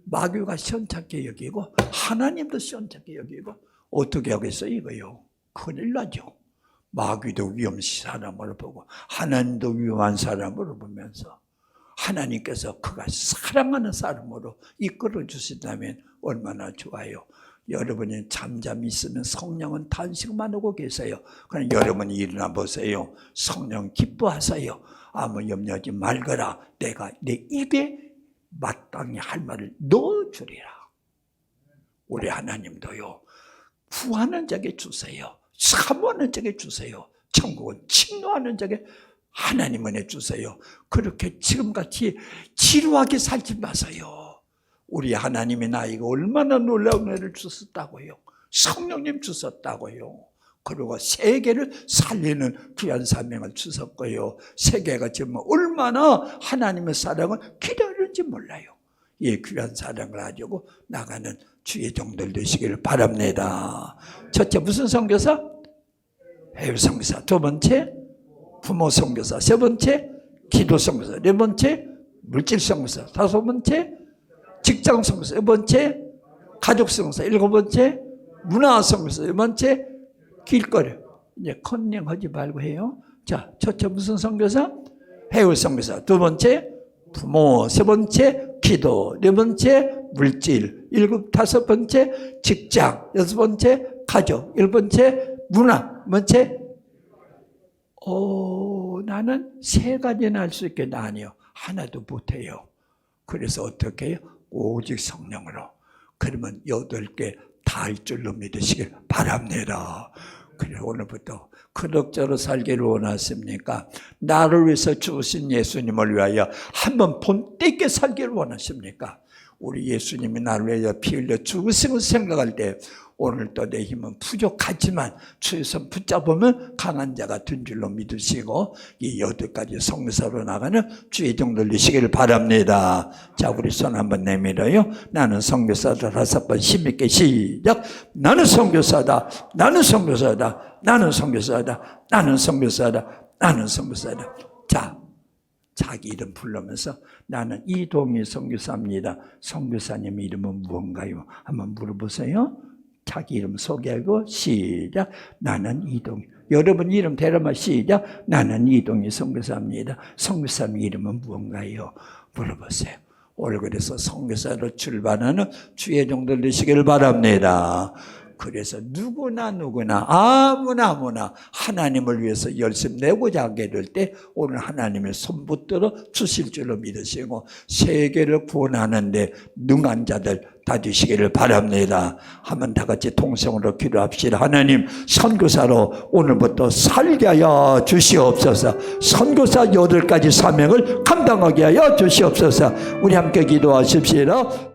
마귀가 시원찮게 여기고 하나님도 시원찮게 여기고 어떻게 하겠어요 이거요? 큰일 나죠. 마귀도 위험시 사람으로 보고 하나님도 위험한 사람으로 보면서 하나님께서 그가 사랑하는 사람으로 이끌어 주신다면 얼마나 좋아요. 여러분이 잠잠히 있으면 성령은 탄식만 하고 계세요. 그럼 여러분이 일어나 보세요. 성령 기뻐하세요. 아무 염려하지 말거라. 내가 내 입에 마땅히 할 말을 넣어주리라. 우리 하나님도요, 구하는 자에게 주세요. 사모하는 자에게 주세요. 천국은 침노하는 자에게 하나님 은혜 주세요. 그렇게 지금같이 지루하게 살지 마세요. 우리 하나님이 나에게 얼마나 놀라운 은혜를 주셨다고요. 성령님 주셨다고요. 그리고 세계를 살리는 귀한 사명을 주셨고요. 세계가 지금 얼마나 하나님의 사랑을 기다리는지 몰라요. 이 귀한 사랑을 가지고 나가는 주의 종들 되시기를 바랍니다. 첫째 무슨 선교사? 해외 선교사. 두 번째 부모 선교사. 세 번째 기도 선교사. 네 번째 물질 선교사. 다섯 번째 직장 선교사. 네 번째 가족 선교사. 일곱 번째 문화 선교사. 네 번째 길거리. 이제 컨닝하지 말고 해요. 자, 첫째 무슨 선교사? 해외 선교사. 두 번째 부모, 세 번째 기도, 네 번째 물질, 다섯 번째 직장, 여섯 번째 가족, 일곱 번째 문화, 번째 나는 세 가지나 할 수 있겠나? 아니요. 하나도 못해요. 그래서 어떻게 해요? 오직 성령으로. 그러면 8개 다 할 줄로 믿으시길 바랍니다. 그래, 오늘부터 그럭저럭 살기를 원하십니까? 나를 위해서 죽으신 예수님을 위하여 한번 본때있게 살기를 원하십니까? 우리 예수님이 나를 위하여 피 흘려 죽으심을 생각할 때 오늘도 내 힘은 부족하지만 주의 손 붙잡으면 강한 자가 된 줄로 믿으시고 이 8가지 성교사로 나가는 주의 종 돌리시기를 바랍니다. 자, 우리 손 한번 내밀어요. 나는 성교사다. 5번 힘있게 시작. 나는 성교사다. 나는 성교사다. 나는 성교사다. 나는 성교사다. 나는 성교사다. 자, 자기 이름 부르면서 나는 이동희 선교사입니다. 선교사님 이름은 무언가요? 한번 물어보세요. 자기 이름 소개하고 시작. 나는 이동희. 여러분 이름 대라마 시작. 나는 이동희 선교사입니다. 선교사님 이름은 무언가요? 물어보세요. 올그래서 선교사로 출발하는 주의 종들 되시기를 바랍니다. 그래서 누구나 아무나 하나님을 위해서 열심 내고자 하게 될 때 오늘 하나님의 손 붙들어 주실 줄로 믿으시고 세계를 구원하는데 능한 자들 다 되시기를 바랍니다. 한번 다 같이 통성으로 기도합시다. 하나님, 선교사로 오늘부터 살게 하여 주시옵소서. 선교사 8가지 사명을 감당하게 하여 주시옵소서. 우리 함께 기도하십시다.